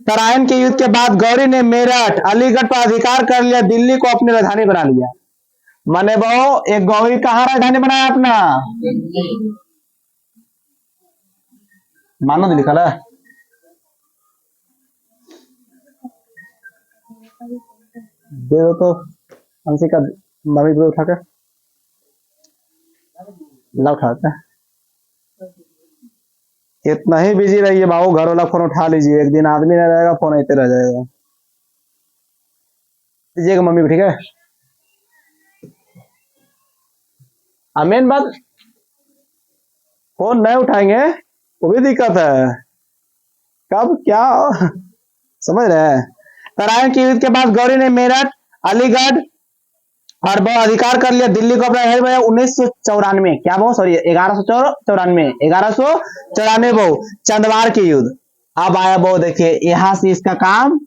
तराइन के युद्ध के बाद गौरी ने मेरठ अलीगढ़ पर अधिकार कर लिया, दिल्ली को अपनी राजधानी बना लिया। माने बहु एक गौरी कहां राजधानी बनाया अपना? मानो दिल्ली खला दे दो तो अंशी का मम्मी को उठा कर ला उठाता। इतना ही बिजी रहिए बाबू, घर वाला फोन उठा लीजिए, एक दिन आदमी नहीं रहेगा, फोन आते रह जाएगा। दीजिएगा मम्मी को, ठीक है? मेन बात, फोन नहीं उठाएंगे वो भी दिक्कत है। कब क्या समझ रहे हैं? तराइन के युद्ध के बाद गौरी ने मेरठ अलीगढ़ और वो अधिकार कर लिया, दिल्ली को अपना 1994। क्या वो सॉरी 1194 वो चंदवार के युद्ध। अब आया वो, देखिए यहां से इसका काम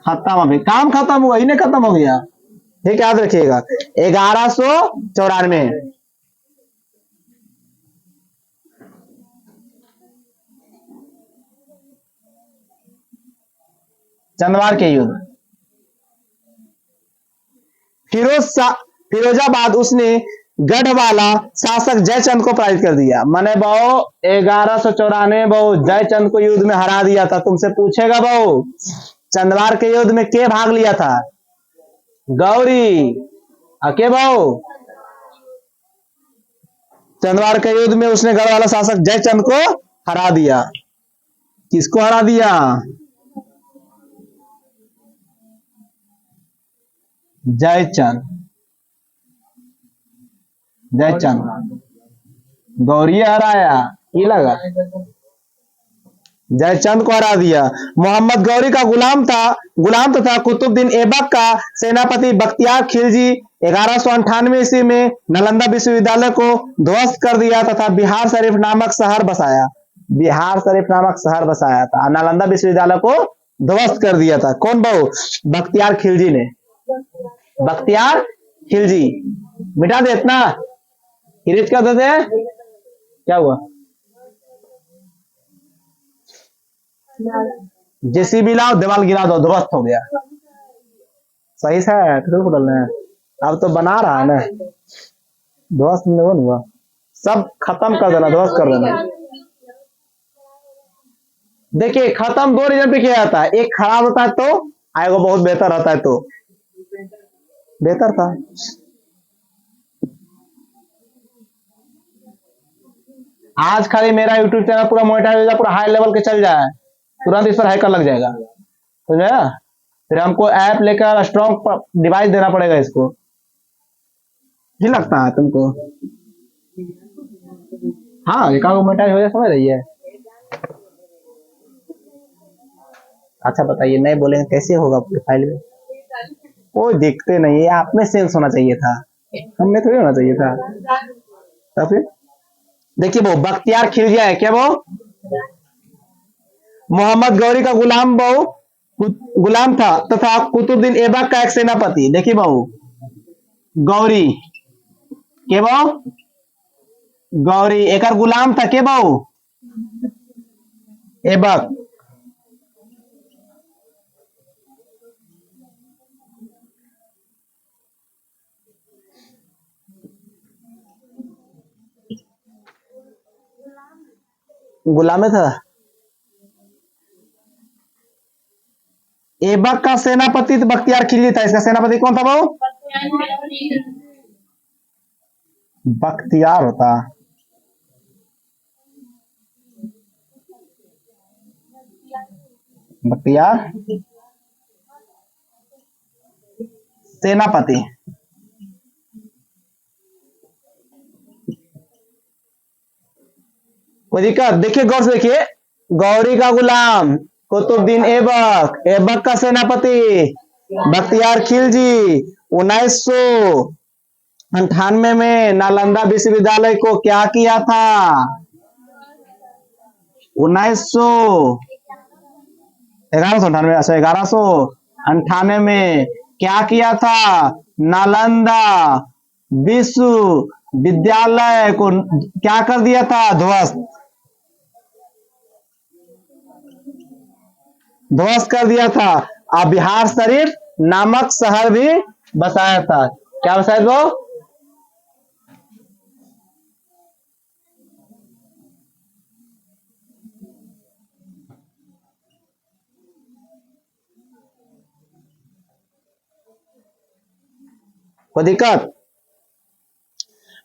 खत्म। अभी काम खत्म हुआ, इन्हें खत्म हो गया। ठीक, याद रखिएगा 1194 चंदवार के युद्ध। फिरोजाबाद उसने गढ़वाला शासक जयचंद को पराजित कर दिया। मैंने बहु 1194 बहु जयचंद को युद्ध में हरा दिया था। तुमसे पूछेगा बहु चंदवार के युद्ध में के भाग लिया था? गौरी। के बहु चंदवार के युद्ध में उसने गढ़वाला शासक जयचंद को हरा दिया। किसको हरा दिया? जयचंद। जयचंद गौरी हराया, ये लगा जयचंद को हरा दिया। मोहम्मद गौरी का गुलाम तथा कुतुबुद्दीन ऐबक का सेनापति बख्तियार खिलजी 1198 ईस्वी में नालंदा विश्वविद्यालय को ध्वस्त कर दिया तथा बिहार शरीफ नामक शहर बसाया। बिहार शरीफ नामक शहर बसाया था, नालंदा विश्वविद्यालय को ध्वस्त कर दिया था। कौन बहु? बख्तियार खिलजी ने। बख्तियार खिलजी। मिटा दे इतना, इरेज कर देते हैं। क्या हुआ? जेसीबी लाओ, दीवार गिरा दो, ध्वस्त हो गया। सही से डालना है। अब तो बना रहा है ना, ध्वस्त नहीं हुआ, सब खत्म कर देना, ध्वस्त कर देना। देखिए खत्म दो रीजन पे किया जाता है, एक खराब होता है तो आएगा, बहुत बेहतर रहता है तो बेहतर था। आज खाली मेरा YouTube चैनल पूरा मोनेटाइज हो जाए, पूरा हाई लेवल के चल जाए, तुरंत इस पर हैकर लग जाएगा। समझे ना? फिर हमको ऐप लेकर स्ट्रॉन्ग डिवाइस देना पड़ेगा इसको, नहीं लगता है तुमको? हाँ, एक मोनेटाइज हो जाए, समझ रही है? अच्छा बताइए, नहीं बोलेंगे कैसे होगा प्रोफाइल में? कोई दिखते नहीं है, आप में सेल्स होना चाहिए था, हम में थोड़ी होना चाहिए था। तो फिर देखिए, वो बख्तियार खिलजिया है क्या वो? मोहम्मद गौरी का गुलाम था तथा कुतुबुद्दीन ऐबक का एक सेनापति। देखिए बहू, गौरी के बहू, गौरी एक गुलाम था के बहू, ऐबक। गुलाम में था। ऐबक का सेनापति तो बख्तियार खिलजी था, इसका सेनापति कौन था बहू? बख्तियार होता। बख्तियार सेनापति। कोई दिक्कत? देखिए गौर से देखिए, गौरी का गुलाम कुतुबुद्दीन ऐबक, ऐबक का सेनापति बख्तियार खिलजी। 1998 में नालंदा विश्वविद्यालय को क्या किया था? 1198 में क्या किया था? नालंदा विश्वविद्यालय को क्या कर दिया था? ध्वस्त कर दिया था। और बिहार शरीफ नामक शहर भी बसाया था। क्या बसाया वो? कोई दिक्कत?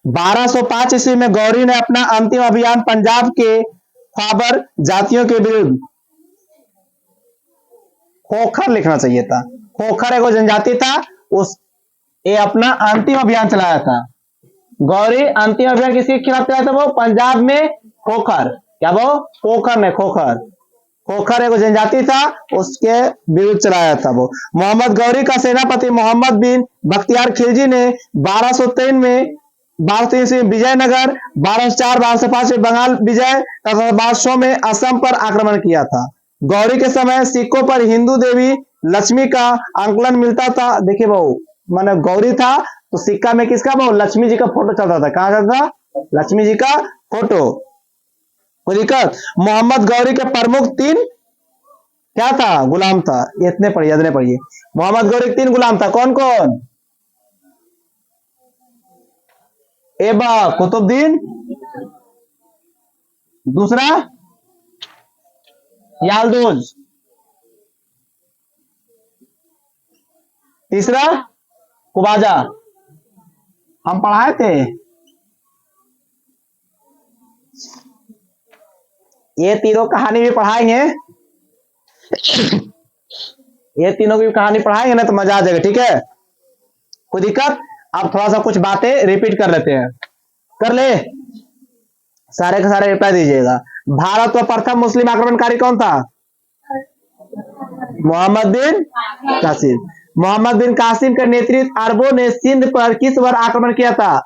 1205 ईस्वी में गौरी ने अपना अंतिम अभियान पंजाब के ख्वाबर जातियों के विरुद्ध, खोखर लिखना चाहिए था, खोखर एक जनजाति था, उस ये अपना अंतिम अभियान चलाया था। गौरी अंतिम अभियान किसके खिलाफ चलाया था? वो पंजाब में खोखर, क्या वो? खोखर ने, खोखर, खोखर एक जनजाति था, उसके विरुद्ध चलाया था वो। मोहम्मद गौरी का सेनापति मोहम्मद बिन बख्तियार खिलजी ने 1203 में विजयनगर, 1204 1205 में बंगाल विजय तथा 1200 में असम पर आक्रमण किया था। गौरी के समय सिक्कों पर हिंदू देवी लक्ष्मी का आंकलन मिलता था। देखिए बहू, माने गौरी था तो सिक्का में किसका बहू? लक्ष्मी जी का फोटो चलता था। कहां का था? लक्ष्मी जी का फोटो। कोई दिक्कत? मोहम्मद गौरी के प्रमुख 3 क्या था? गुलाम था। इतने पढ़िए, इतने पढ़िए। मोहम्मद गौरी 3 गुलाम था। कौन कौन? ऐबक, कुतुबुद्दीन, दूसरा यालदोज, तीसरा कुबाजा। हम पढ़ाए थे ये तीनों कहानी भी पढ़ाएंगे, ये तीनों की कहानी पढ़ाएंगे ना तो मजा आ जाएगा। ठीक है, कोई दिक्कत? अब थोड़ा सा कुछ बातें रिपीट कर लेते हैं। कर ले, सारे के सारे रिप्लाई दीजिएगा। भारत में प्रथम मुस्लिम आक्रमणकारी कौन था? मोहम्मद बिन कासिम। मोहम्मद बिन कासिम के नेतृत्व अरबों ने सिंध पर किस बार आक्रमण किया था?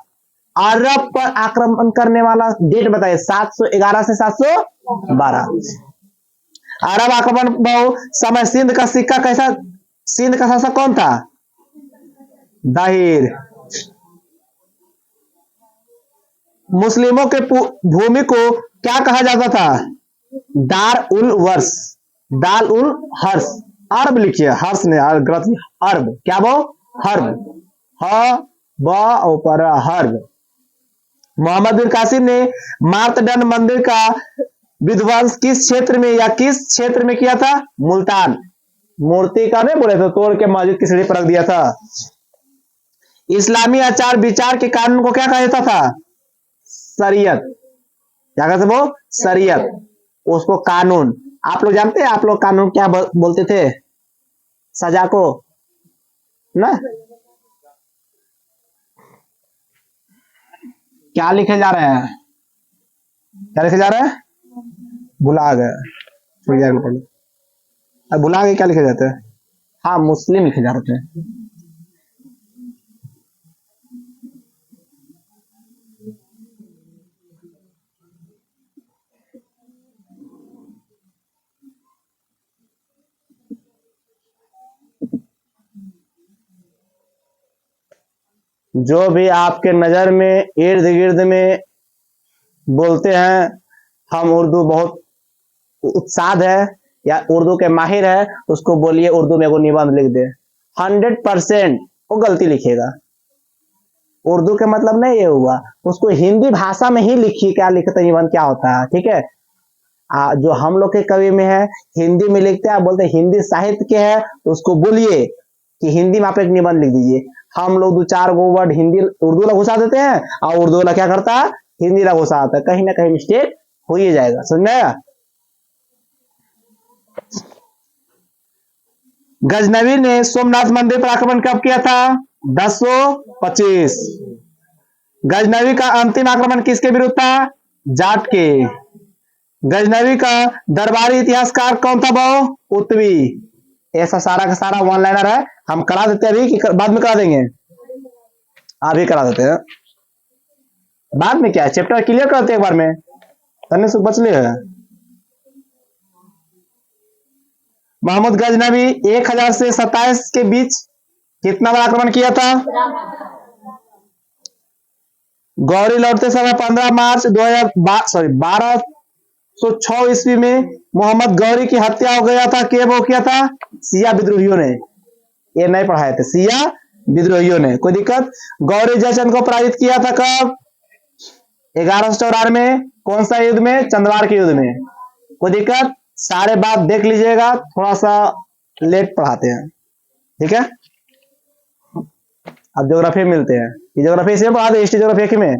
अरब पर आक्रमण करने वाला डेट बताइए। 711 से 712। अरब आक्रमण बहु समय सिंध का सिक्का कैसा? सिंध का शासक कौन था? दाहिर। मुस्लिमों के भूमि को क्या कहा जाता था? दार उल वर्ष, दाल उल हर्ष। अरब लिखिए, हर्ष ने गलत, अरब, क्या वो? हर्ब, हर्ब। मोहम्मद बिन कासिम ने मार्तंड मंदिर का विध्वंस किस क्षेत्र में या किस क्षेत्र में किया था? मुल्तान। मूर्ति का नहीं बोले तो तोड़ के मस्जिद की सीढ़ी पर रख दिया था। इस्लामी आचार विचार के कानून को क्या कहा जाता था? शरीयत। क्या कहते वो? शरीयत। उसको कानून। आप लोग जानते हैं आप लोग कानून क्या बोलते थे? सजा को ना, क्या लिखे जा रहे हैं, क्या लिखे जा रहे हैं, भुला गए, छोड़ गया पढ़ लो। अब भुला गए क्या लिखे जाते हैं, हाँ मुस्लिम लिखे जा रहे थे। जो भी आपके नजर में इर्द गिर्द में बोलते हैं हम उर्दू बहुत उत्साह है या उर्दू के माहिर है, उसको बोलिए उर्दू में वो निबंध लिख दे, 100% वो गलती लिखेगा। उर्दू के मतलब नहीं ये हुआ, उसको हिंदी भाषा में ही लिखिए क्या लिखते निबंध क्या होता है, ठीक है। जो हम लोग के कवि में है हिंदी में लिखते हैं, बोलते हैं हिंदी साहित्य के है, तो उसको बोलिए कि हिंदी में आप एक निबंध लिख दीजिए। हम लोग 2-4 गो वर्ड हिंदी उर्दू ला घुसा देते हैं और उर्दू वाला क्या करता है, हिंदी ला घुसाता है, कहीं ना कहीं मिस्टेक हो ही जाएगा, समझ में आया। गजनवी ने सोमनाथ मंदिर पर आक्रमण कब किया था, 1025। गजनवी का अंतिम आक्रमण किसके विरुद्ध था, जाट के। गजनवी का दरबारी इतिहासकार कौन था, वो उत्वी। ऐसा सारा का सारा वन लाइनर है, हम करा देते हैं अभी कि बाद में करा देंगे, अभी करा देते हैं, बाद में क्या है चैप्टर क्लियर करते हैं एक बार में, तन्ने सुख बच ले है। मोहम्मद गजनवी 1000 से 27 के बीच कितना बार आक्रमण किया था, गौरी लौटते समय 15 मार्च 1206 ईस्वी में मोहम्मद गौरी की हत्या हो गया था, के वो किया था, सिया विद्रोहियों ने, ये नहीं पढ़ाए थे, सिया विद्रोहियों ने, कोई दिक्कत। गौरी जयचंद को पराजित किया था कब, 1194 में, कौन सा युद्ध में, चंद्रवार के युद्ध में, कोई दिक्कत। सारे बात देख लीजिएगा, थोड़ा सा लेट पढ़ाते हैं, ठीक है। अब ज्योग्राफी मिलते हैं, ज्योग्राफी इसमें पढ़ाते, हिस्ट्री ज्योग्राफी में